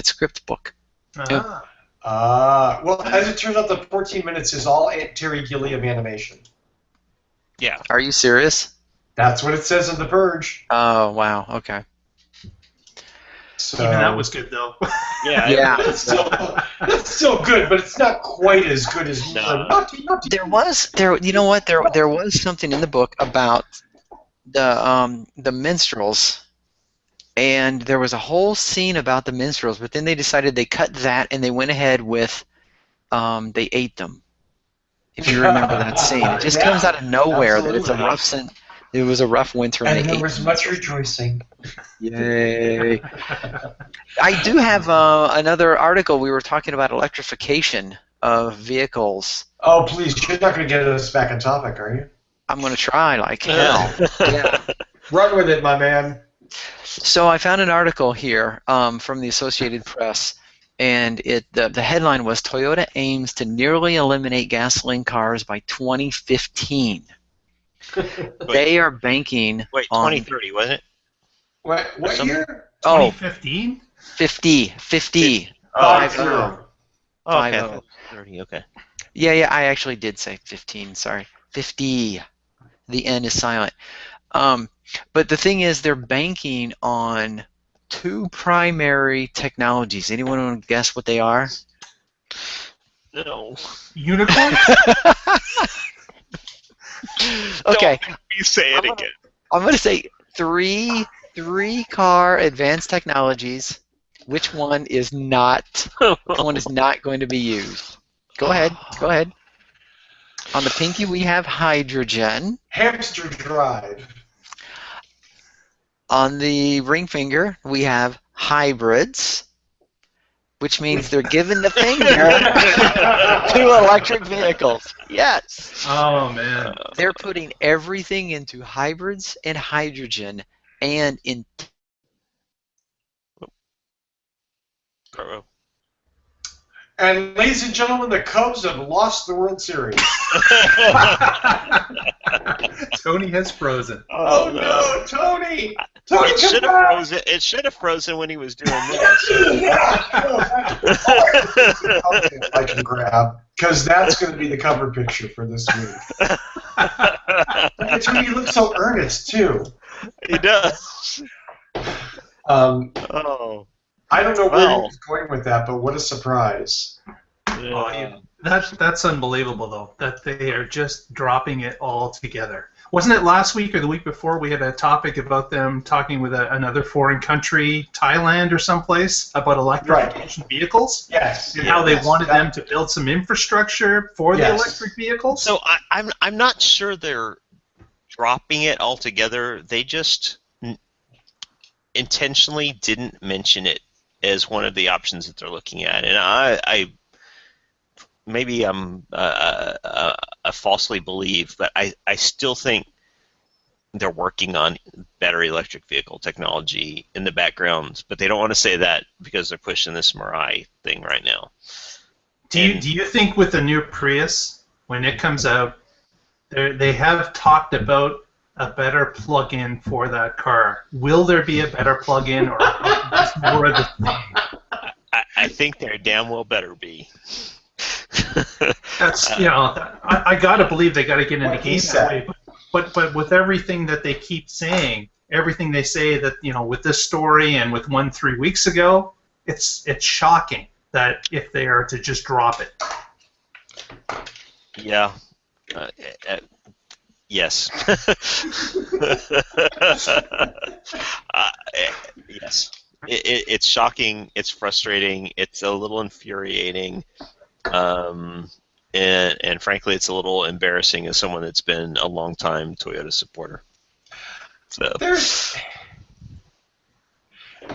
script book. Well, as it turns out, the 14 minutes is all Terry Gilliam animation. Yeah. Are you serious? That's what it says in The Purge. Oh, wow. Okay. So, Even that was good, though. Yeah. Yeah. It's still good, but it's not quite as good as No. There was something in the book about the minstrels, and there was a whole scene about the minstrels, but then they decided they cut that and they went ahead with they ate them. If you remember that scene, it just comes out of nowhere that it's a rough scene. It was a rough winter, and And they there ate was them. much rejoicing. Yay! I do have another article. We were talking about electrification of vehicles. Oh, please, you're not going to get us back on topic, are you? I'm going to try like hell. Yeah. Run with it, my man. So I found an article here from the Associated Press, and the headline was Toyota aims to nearly eliminate gasoline cars by 2015. They are banking Wait, on 2030, wasn't it? What year? 2015? 50. Oh, 50. Oh, okay. 50. 30, okay. Yeah, I actually did say 15, sorry. 50. The N is silent. But the thing is, they're banking on two primary technologies. Anyone want to guess what they are? No. Unicorns? Okay, You say it again. I'm going to say three car advanced technologies. Which one is not? Which one is not going to be used? Go ahead. On the pinky, we have hydrogen. Hamster drive. On the ring finger, we have hybrids, which means they're giving the finger to electric vehicles. Yes. Oh, man. They're putting everything into hybrids and hydrogen and in. And ladies and gentlemen, the Cubs have lost the World Series. Tony has frozen. Oh no, Tony! Tony, It come should have back! frozen. It should have frozen when he was doing this. I can grab, because that's going to be the cover picture for this week. Look at Tony, you look so earnest too. He does. I don't know where he was going with that, but what a surprise! That's unbelievable, though, that they are just dropping it all together. Wasn't it last week or the week before we had a topic about them talking with another foreign country, Thailand or someplace, about electrification vehicles? Yes. And how they wanted them to build some infrastructure for the electric vehicles? So I'm not sure they're dropping it altogether. They just intentionally didn't mention it as one of the options that they're looking at. And I maybe I'm I falsely believe, but I still think they're working on battery electric vehicle technology in the background, but they don't want to say that because they're pushing this Mirai thing right now. Do you think with the new Prius, when it comes out, they have talked about a better plug-in for that car? Will there be a better plug-in, or just more of the same? I think there damn well better be. That's I gotta believe they gotta get in the game that way. But with everything that they keep saying, everything they say that with this story and with one 3 weeks ago, it's shocking that if they are to just drop it. Yeah. Yes. Yes. It's shocking. It's frustrating. It's a little infuriating. And frankly, it's a little embarrassing as someone that's been a long-time Toyota supporter. So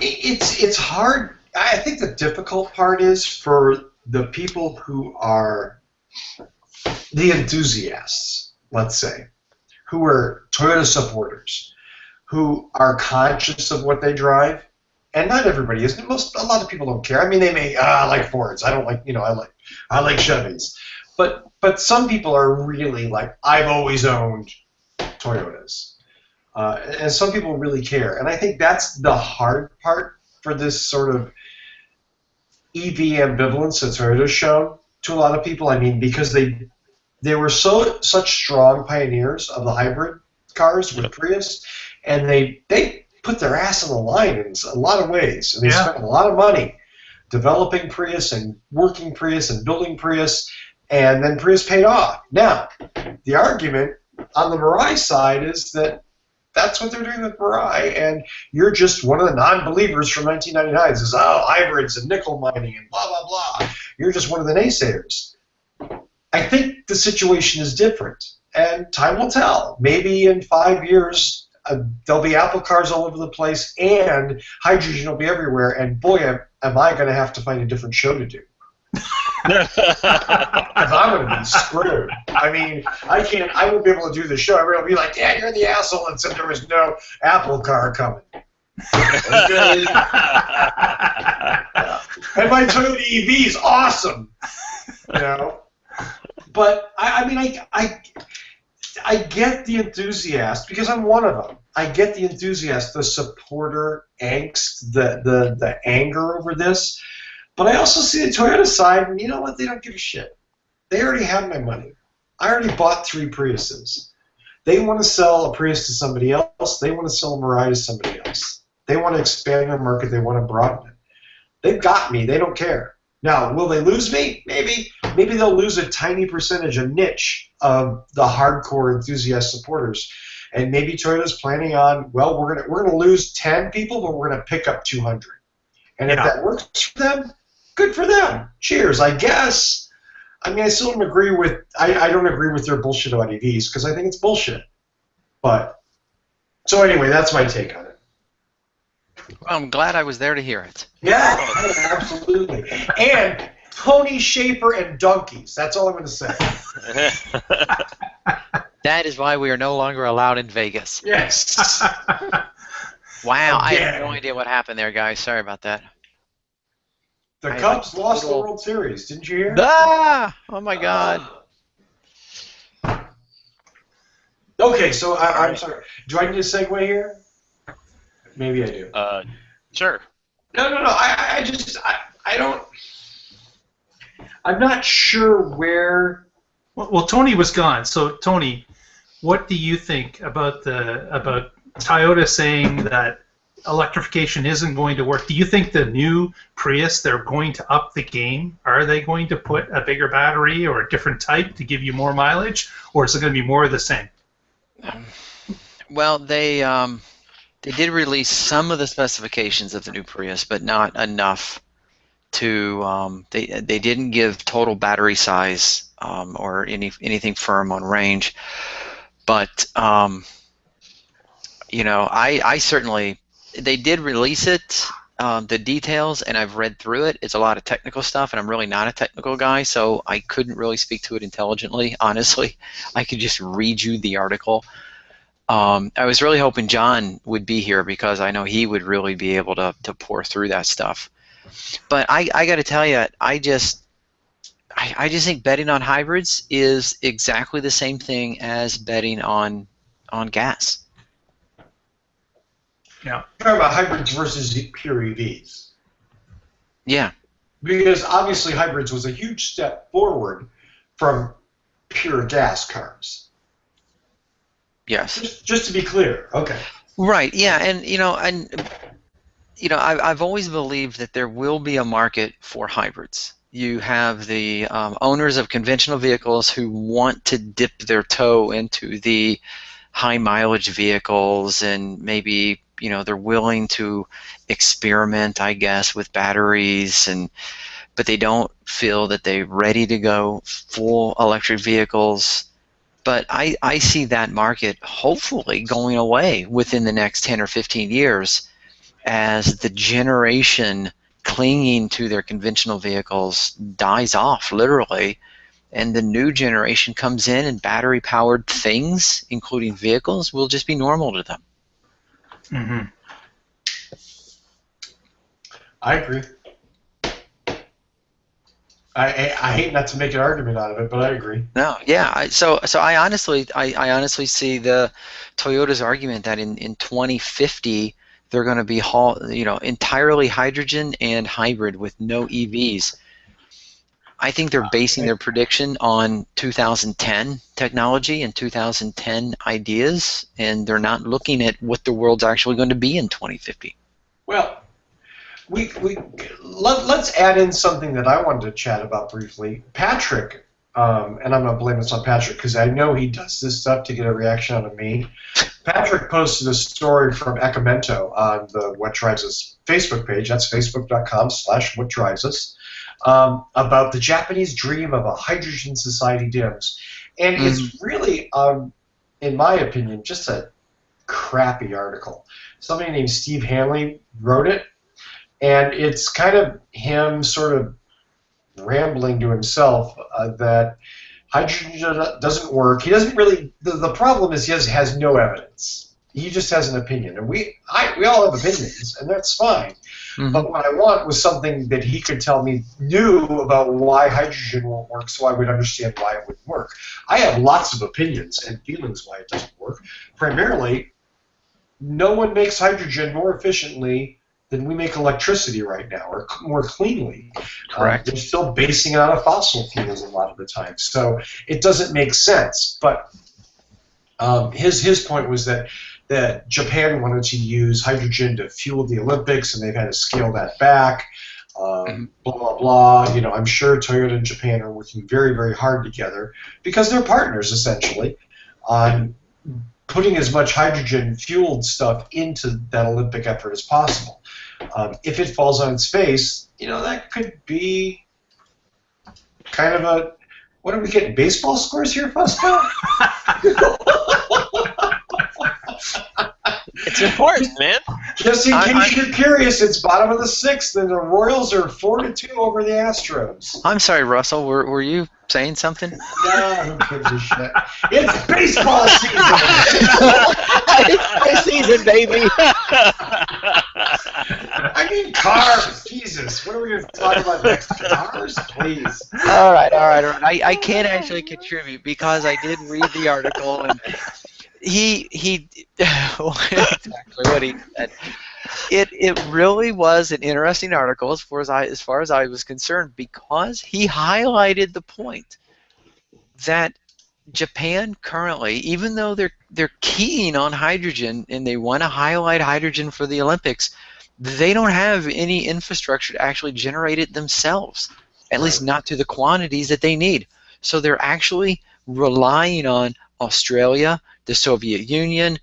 it's hard. I think the difficult part is for the people who are the enthusiasts, let's say, who are Toyota supporters, who are conscious of what they drive, and not everybody is. A lot of people don't care. I mean, they may I like Fords. I don't like I like Chevys. But some people are really like, I've always owned Toyotas. And some people really care. And I think that's the hard part for this sort of EV ambivalence that Toyota's shown to a lot of people. I mean, because they were such strong pioneers of the hybrid cars with Prius, and they put their ass on the line in a lot of ways. And they spent a lot of money developing Prius and working Prius and building Prius. And then Prius paid off. Now, the argument on the Mirai side is that that's what they're doing with Mirai, and you're just one of the non-believers from 1999 says, oh, hybrids and nickel mining and blah, blah, blah. You're just one of the naysayers. I think the situation is different, and time will tell. Maybe in 5 years, there'll be Apple cars all over the place, and hydrogen will be everywhere, and boy, am I going to have to find a different show to do. Because I'm going to be screwed. I mean, I won't be able to do the show. Everyone will be like, Dad, you're the asshole that said there was no Apple car coming. And my Toyota EV is awesome. But, I mean, I get the enthusiast, because I'm one of them. I get the enthusiast, the supporter angst, the anger over this. But I also see the Toyota side, and you know what? They don't give a shit. They already have my money. I already bought 3 Priuses. They want to sell a Prius to somebody else. They want to sell a Mirai to somebody else. They want to expand their market. They want to broaden it. They've got me. They don't care. Now, will they lose me? Maybe. Maybe they'll lose a tiny percentage, a niche of the hardcore enthusiast supporters. And maybe Toyota's planning on, well, we're gonna lose 10 people, but we're gonna pick up 200. And if that works for them, good for them. Cheers, I guess. I mean, I still don't agree with. I don't agree with their bullshit about EVs because I think it's bullshit. But so anyway, that's my take on it. Well, I'm glad I was there to hear it. Yeah, absolutely. And Tony Schaefer and donkeys. That's all I'm going to say. That is why we are no longer allowed in Vegas. Yes. Wow, I have no idea what happened there, guys. Sorry about that. The Cubs lost the World Series. Didn't you hear? Ah! Oh my God. Okay, so I'm sorry. Do I need a segue here? Maybe I do. Sure. No. I don't. I'm not sure where. Well, Tony was gone. So, Tony, what do you think about Toyota saying that electrification isn't going to work? Do you think the new Prius, they're going to up the game? Are they going to put a bigger battery or a different type to give you more mileage, or is it going to be more of the same? Well, they did release some of the specifications of the new Prius, but not enough to. They didn't give total battery size or anything firm on range, but I certainly they did release it. The details, and I've read through it. It's a lot of technical stuff, and I'm really not a technical guy, so I couldn't really speak to it intelligently. Honestly, I could just read you the article. I was really hoping John would be here because I know he would really be able to pour through that stuff. But I got to tell you, I just think betting on hybrids is exactly the same thing as betting on gas. Yeah. You're talking about hybrids versus pure EVs. Yeah. Because obviously hybrids was a huge step forward from pure gas cars. Yes. Just to be clear. Okay. Right. Yeah. And I've always believed that there will be a market for hybrids. You have the owners of conventional vehicles who want to dip their toe into the high mileage vehicles, and maybe they're willing to experiment, I guess, with batteries, but they don't feel that they're ready to go full electric vehicles. But I see that market hopefully going away within the next 10 or 15 years as the generation clinging to their conventional vehicles dies off, literally, and the new generation comes in, and battery-powered things, including vehicles, will just be normal to them. Mm-hmm. I agree. I hate not to make an argument out of it, but I agree. No, yeah. So I honestly see the Toyota's argument that in 2050 they're going to be entirely hydrogen and hybrid with no EVs. I think they're basing their prediction on 2010 technology and 2010 ideas, and they're not looking at what the world's actually going to be in 2050. Well, let's add in something that I wanted to chat about briefly. Patrick, and I'm going to blame this on Patrick because I know he does this stuff to get a reaction out of me. Patrick posted a story from Ecomento on the What Drives Us Facebook page. That's facebook.com/whatdrivesus. About the Japanese dream of a hydrogen society DIMS. And it's really, in my opinion, just a crappy article. Somebody named Steve Hanley wrote it, and it's kind of him sort of rambling to himself that hydrogen doesn't work. He doesn't really, the problem is he has no evidence. He just has an opinion, and we all have opinions, and that's fine. Mm-hmm. But what I want was something that he could tell me new about why hydrogen won't work, so I would understand why it wouldn't work. I have lots of opinions and feelings why it doesn't work. Primarily, no one makes hydrogen more efficiently than we make electricity right now, or more cleanly. Correct. They're still basing it out of fossil fuels a lot of the time, so it doesn't make sense. But his point was that Japan wanted to use hydrogen to fuel the Olympics, and they've had to scale that back. Blah blah blah. I'm sure Toyota and Japan are working very, very hard together because they're partners essentially on putting as much hydrogen-fueled stuff into that Olympic effort as possible. If it falls on its face, that could be kind of a. What are we getting? Baseball scores here, Fusco? It's important, man. Just in case you're curious, it's bottom of the sixth, and the Royals are 4-2 over the Astros. I'm sorry, Russell. Were you saying something? No, who gives a shit? It's baseball season. It's season, baby. I mean cars. Jesus, what are we going to talk about next? Cars, please. All right. I can't actually contribute because I did read the article, and he exactly what he said. It really was an interesting article as far as I was concerned, because he highlighted the point that Japan currently, even though they're keen on hydrogen and they want to highlight hydrogen for the Olympics, they don't have any infrastructure to actually generate it themselves, at least not to the quantities that they need. So they're actually relying on Australia, the Soviet Union,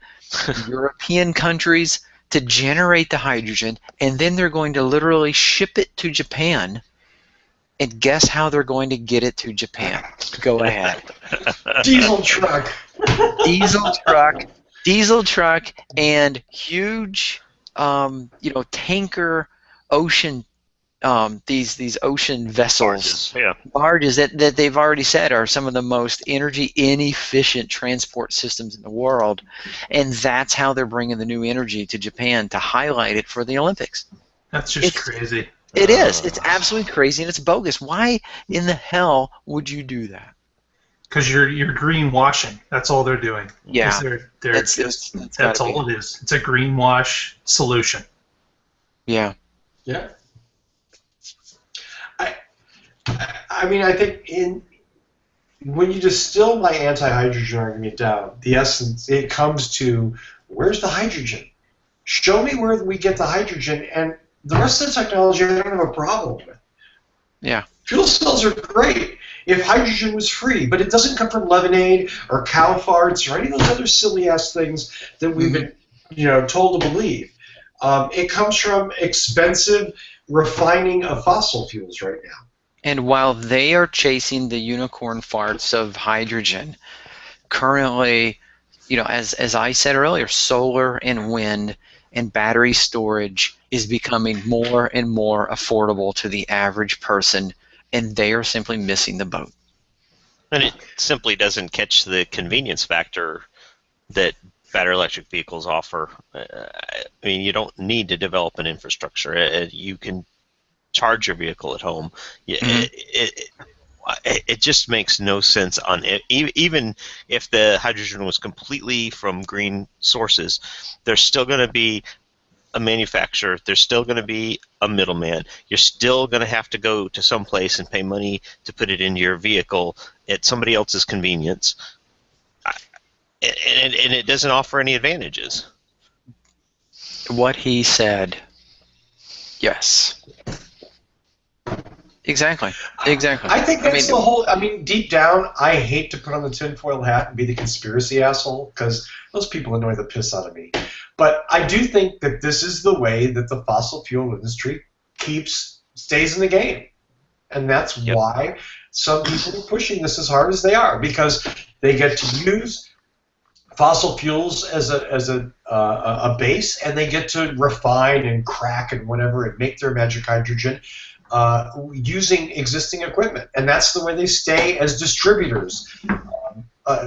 European countries to generate the hydrogen, and then they're going to literally ship it to Japan. And guess how they're going to get it to Japan? Go ahead. Diesel truck. Diesel truck, and huge, tanker ocean, these ocean vessels, barges that they've already said are some of the most energy inefficient transport systems in the world, and that's how they're bringing the new energy to Japan to highlight it for the Olympics. That's just crazy. It is. It's absolutely crazy, and it's bogus. Why in the hell would you do that? Because you're greenwashing. That's all they're doing. Yeah. That's all it is. It's a greenwash solution. Yeah. Yeah. I mean, I think when you distill my anti-hydrogen argument down, the essence, it comes to, where's the hydrogen? Show me where we get the hydrogen, and the rest of the technology I don't have a problem with. Yeah. Fuel cells are great if hydrogen was free, but it doesn't come from lemonade or cow farts or any of those other silly-ass things that we've been told to believe. It comes from expensive refining of fossil fuels right now. And while they are chasing the unicorn farts of hydrogen, currently, as I said earlier, solar and wind and battery storage is becoming more and more affordable to the average person, and they are simply missing the boat. And it simply doesn't catch the convenience factor that battery electric vehicles offer. I mean, you don't need to develop an infrastructure. You can charge your vehicle at home. It just makes no sense on it. Even if the hydrogen was completely from green sources, there's still going to be a manufacturer. There's still going to be a middleman. You're still going to have to go to some place and pay money to put it into your vehicle at somebody else's convenience. And it doesn't offer any advantages. What he said. Yes. Exactly. I think that's the whole. I mean, deep down, I hate to put on the tinfoil hat and be the conspiracy asshole, because those people annoy the piss out of me. But I do think that this is the way that the fossil fuel industry stays in the game, and that's why some people are pushing this as hard as they are, because they get to use fossil fuels as a base, and they get to refine and crack and whatever and make their magic hydrogen. Using existing equipment, and that's the way they stay as distributors.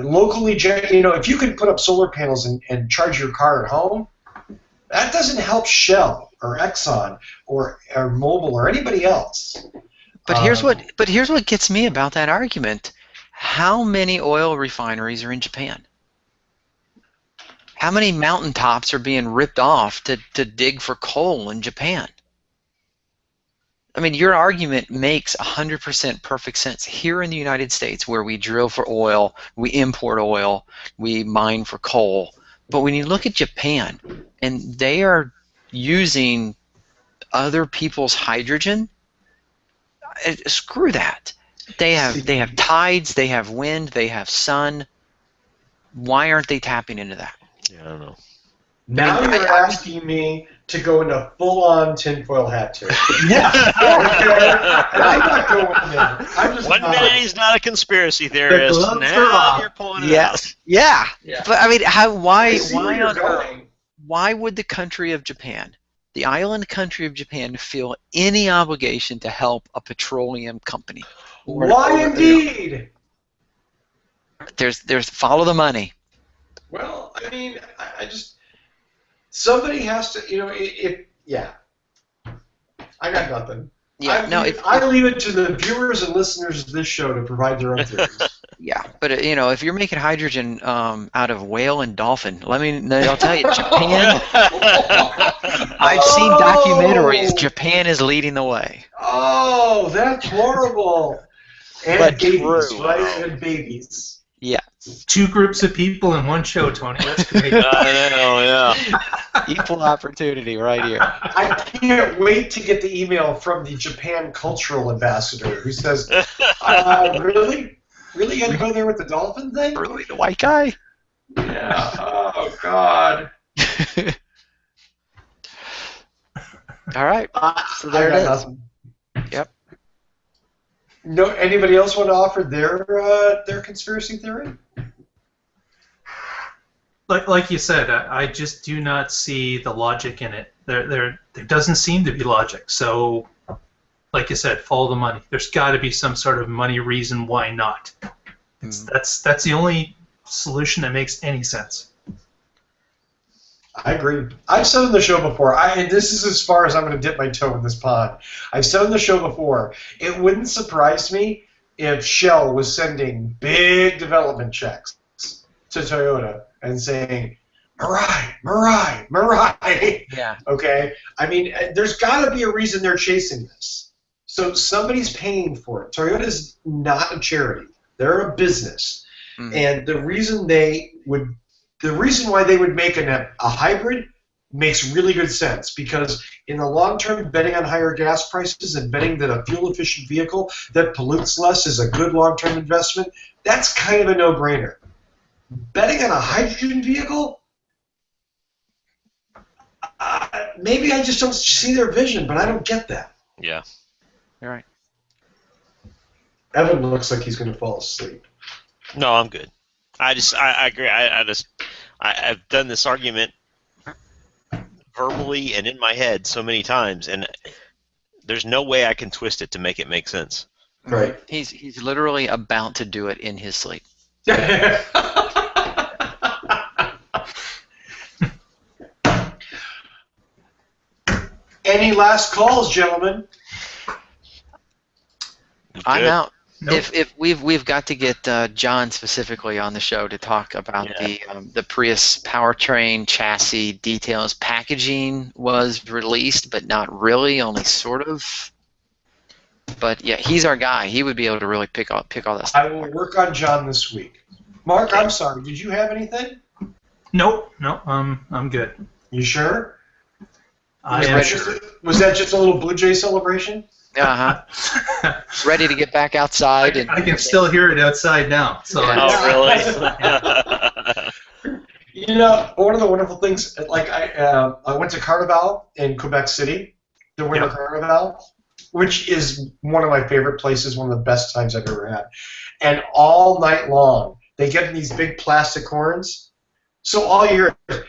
Locally, if you can put up solar panels and charge your car at home, that doesn't help Shell or Exxon or Mobil or anybody else. But here's what gets me about that argument. How many oil refineries are in Japan? How many mountaintops are being ripped off to dig for coal in Japan? I mean, your argument makes 100% perfect sense. Here in the United States, where we drill for oil, we import oil, we mine for coal. But when you look at Japan, and they are using other people's hydrogen, screw that. They have tides, they have wind, they have sun. Why aren't they tapping into that? Yeah, I don't know. Now you're asking me to go into full-on tinfoil hat territory. Yeah. Okay? I'm not going there. I'm just One not. minute he's not a conspiracy theorist. Now you're pulling it out. Yeah. But I mean, why would the country of Japan, the island country of Japan, feel any obligation to help a petroleum company? Why indeed? There's follow the money. Well, I mean, I just. Somebody has to, I got nothing. Yeah, I leave it to the viewers and listeners of this show to provide their own theories. Yeah, but if you're making hydrogen out of whale and dolphin, I'll tell you, Japan. I've seen documentaries. Japan is leading the way. Oh, that's horrible. And babies, right? And babies. Yeah. 2 groups of people in one show, Tony. That's great. I know, yeah. Equal opportunity right here. I can't wait to get the email from the Japan cultural ambassador who says, really? Really, you got to go there with the dolphin thing? Really, the white guy? Yeah. Oh God. All right. So there I it got is. nothing. Yep. No. Anybody else want to offer their conspiracy theory? Like you said, I just do not see the logic in it. There doesn't seem to be logic. So, like you said, follow the money. There's got to be some sort of money reason why not. That's the only solution that makes any sense. I agree. I've said on the show before, and this is as far as I'm going to dip my toe in this pond. I've said on the show before, it wouldn't surprise me if Shell was sending big development checks to Toyota and saying, Mirai. Yeah. Okay? I mean, there's got to be a reason they're chasing this. So somebody's paying for it. Toyota's not a charity. They're a business. And the reason why they would make a hybrid makes really good sense, because in the long term, betting on higher gas prices and betting that a fuel-efficient vehicle that pollutes less is a good long-term investment, that's kind of a no-brainer. Betting on a hydrogen vehicle, maybe I just don't see their vision, but I don't get that. Yeah. All right. Evan looks like he's going to fall asleep. No, I'm good. I agree. I've done this argument verbally and in my head so many times, and there's no way I can twist it to make it make sense. Right. He's literally about to do it in his sleep. Any last calls, gentlemen? I'm out. Nope. If we've got to get John specifically on the show to talk about the Prius powertrain chassis details. Packaging was released, but not really, only sort of. But yeah, he's our guy. He would be able to really pick all that stuff. I will work on John this week. Mark, I'm sorry. Did you have anything? Nope. I'm good. You sure? I am sure. Was that just a little Blue Jay celebration? Ready to get back outside. I can still hear it outside now. So Oh, really? You know, one of the wonderful things, like I went to Carnival in Quebec City, the Winter Carnival, which is one of my favorite places, one of the best times I've ever had. And all night long, they get in these big plastic horns, so all you hear is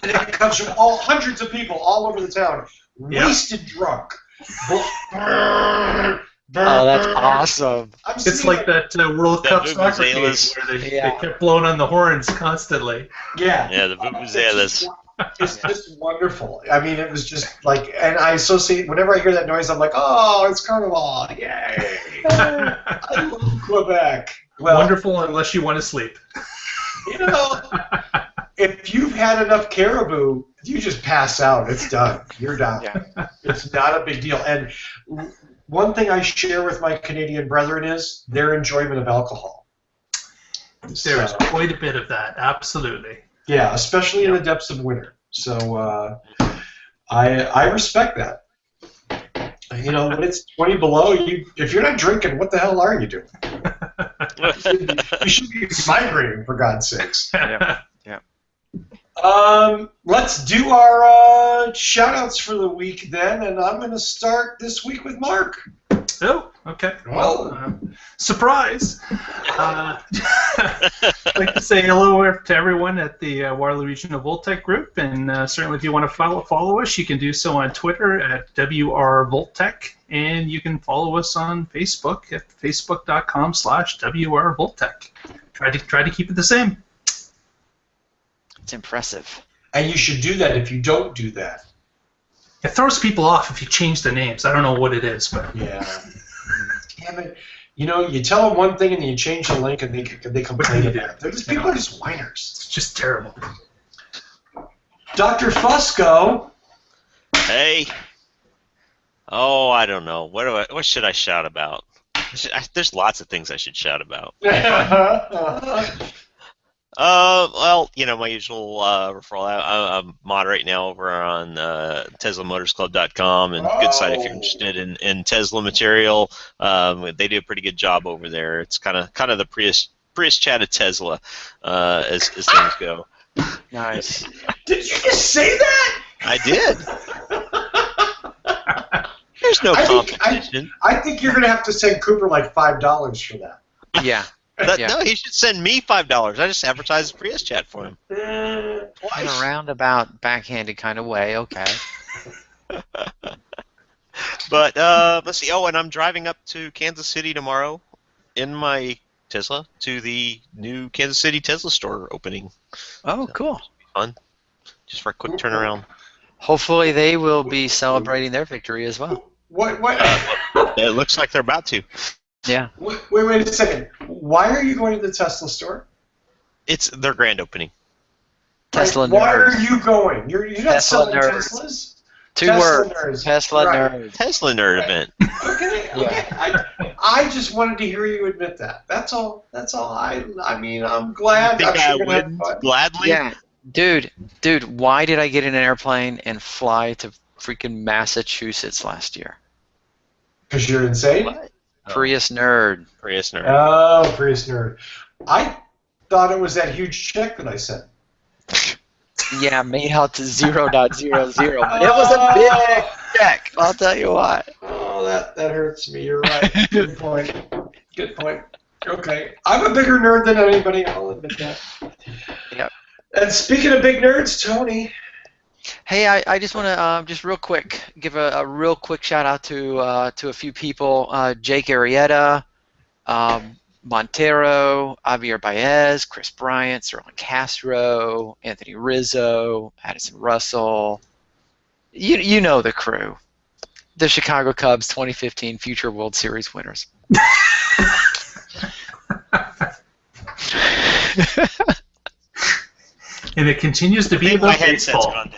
and it comes from hundreds of people all over the town, wasted drunk. Oh, that's awesome. It's like that World Cup soccer game where they kept blowing on the horns constantly. Yeah. Yeah, the vuvuzelas. It's just wonderful. I mean, it was just like, and I associate, whenever I hear that noise, I'm like, oh, it's Carnival. Yay. I love Quebec. Well, wonderful unless you want to sleep. You know, if you've had enough caribou, you just pass out. It's done. You're done. Yeah. It's not a big deal. And one thing I share with my Canadian brethren is their enjoyment of alcohol. There's quite a bit of that, absolutely. Yeah, especially in the depths of winter. So I respect that. You know, when it's 20 below, if you're not drinking, what the hell are you doing? You should be migrating, for God's sakes. Yeah. Let's do our shout-outs for the week then, and I'm going to start this week with Mark. Oh, okay. Well, surprise! I'd like to say hello to everyone at the Waterloo Regional Voltec Group, and certainly if you want to follow us, you can do so on Twitter at WR Voltec, and you can follow us on Facebook at facebook.com/WR Voltec. Try to keep it the same. It's impressive. And you should do that if you don't do that. It throws people off if you change the names. I don't know what it is, but yeah. Damn it. You know, you tell them one thing and then you change the link and they complain about it. People are just whiners. It's just terrible. Dr. Fusco. Hey. Oh, I don't know. What should I shout about? There's lots of things I should shout about. Well, my usual referral. I'm moderate now over on TeslaMotorsClub.com, and good site if you're interested in Tesla material. They do a pretty good job over there. It's kind of the Prius chat of Tesla, as things go. Nice. Did you just say that? I did. There's no competition. I think you're going to have to send Cooper like $5 for that. Yeah. No, he should send me $5. I just advertised Prius chat for him. In a roundabout, backhanded kind of way. Okay. But let's see. Oh, and I'm driving up to Kansas City tomorrow in my Tesla to the new Kansas City Tesla store opening. Oh, cool. Fun. Just for a quick turnaround. Hopefully they will be celebrating their victory as well. What? It looks like they're about to. Yeah. Wait a second. Why are you going to the Tesla store? It's their grand opening. Tesla nerds. Why are you going? You're not Tesla selling nerds. Teslas? Two Tesla words. nerds. Tesla Right. nerds. Tesla nerd event. Okay. I just wanted to hear you admit that. That's all. I mean, I'm glad. Think I'm sure I you're gonna have would fun. gladly? Yeah. Dude, why did I get in an airplane and fly to freaking Massachusetts last year? Because you're insane? What? Prius nerd. Prius nerd. Oh, Prius nerd. I thought it was that huge check that I sent. Yeah, made out to 0.00, but it was a big check. I'll tell you what. Oh, that hurts me. You're right. Good point. Okay. I'm a bigger nerd than anybody. I'll admit that. Yep. And speaking of big nerds, Tony. Hey, I just want to just real quick give a real quick shout out to a few people: Jake Arrieta, Montero, Javier Baez, Chris Bryant, Sterling Castro, Anthony Rizzo, Addison Russell. You know the crew, the Chicago Cubs 2015 future World Series winners. And it continues to be My about headset's baseball. gone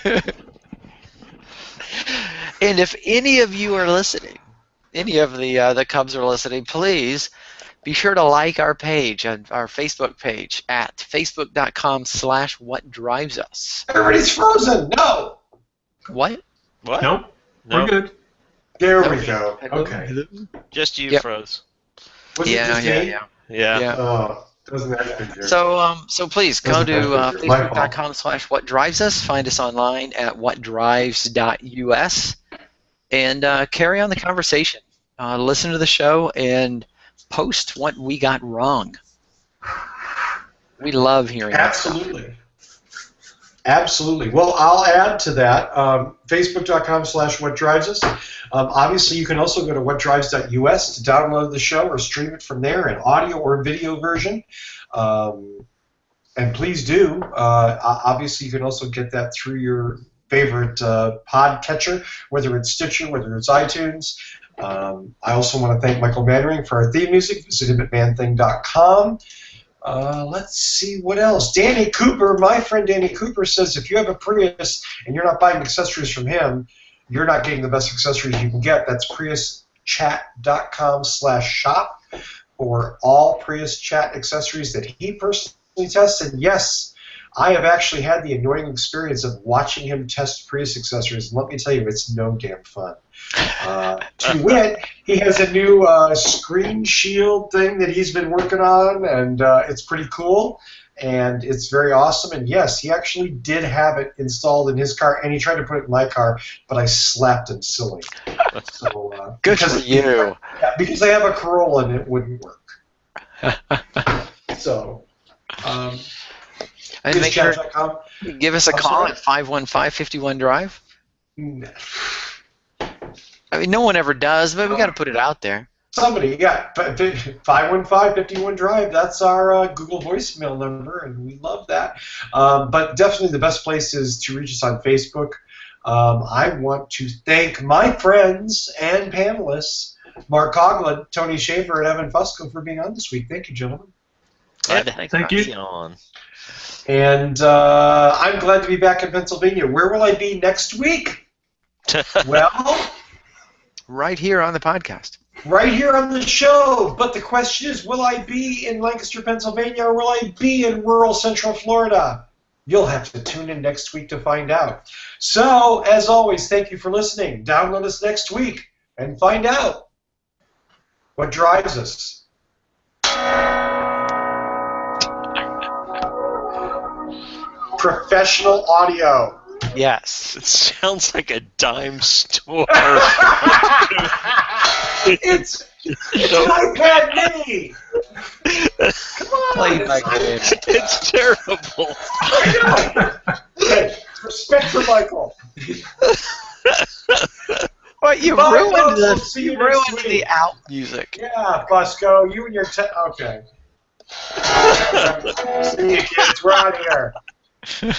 down. And if any of you are listening, any of the Cubs are listening, please be sure to like our page, our Facebook page at facebook.com/whatdrivesus. Everybody's frozen. No. What? What? Nope, No. we're good. There we go. Okay. Just you Yep. froze. Was it just me? Yeah. Oh, doesn't that figure? So please go to Doesn't matter. My fault. facebook.com/whatdrivesus. Find us online at whatdrives.us and carry on the conversation. Listen to the show and post what we got wrong. We love hearing that stuff. Absolutely. Well, I'll add to that. Facebook.com/whatdrivesus. Obviously, you can also go to whatdrives.us to download the show or stream it from there in audio or video version. And please do. Obviously, you can also get that through your favorite podcatcher, whether it's Stitcher, whether it's iTunes. I also want to thank Michael Mannering for our theme music. Visit him at manthing.com. Let's see what else. Danny Cooper, my friend Danny Cooper, says if you have a Prius and you're not buying accessories from him, you're not getting the best accessories you can get. That's priuschat.com/shop for all Prius chat accessories that he personally tests. And yes, I have actually had the annoying experience of watching him test Prius accessories. And let me tell you, it's no damn fun. To wit, he has a new screen shield thing that he's been working on, and it's pretty cool, and it's very awesome. And yes, he actually did have it installed in his car, and he tried to put it in my car, but I slapped him silly. So, Good for you. Yeah, because I have a Corolla and it wouldn't work. So, And make sure priuschat.com. give us a I'm call sorry? at 515-51-DRIVE. I mean, no one ever does, but we got to put it out there. Somebody, yeah, 515-51-DRIVE. That's our Google voicemail number, and we love that. But definitely the best place is to reach us on Facebook. I want to thank my friends and panelists, Mark Coughlin, Tony Schaefer, and Evan Fusco for being on this week. Thank you, gentlemen. Glad to have Thank you. you on. And I'm glad to be back in Pennsylvania. Where will I be next week? Well, Right here on the podcast. Right here on the show. But the question is, will I be in Lancaster, Pennsylvania, or will I be in rural Central Florida? You'll have to tune in next week to find out. So, as always, thank you for listening. Download us next week and find out what drives us. Professional audio. Yes. It sounds like a dime store. It's an iPad Mini. Come on. Playback It's terrible. I know. Hey, respect for Michael. Well, you Bye, ruined folks. the We'll see you next week. the out music. Yeah, Busco, you and your okay. See you, kids. We're out of here.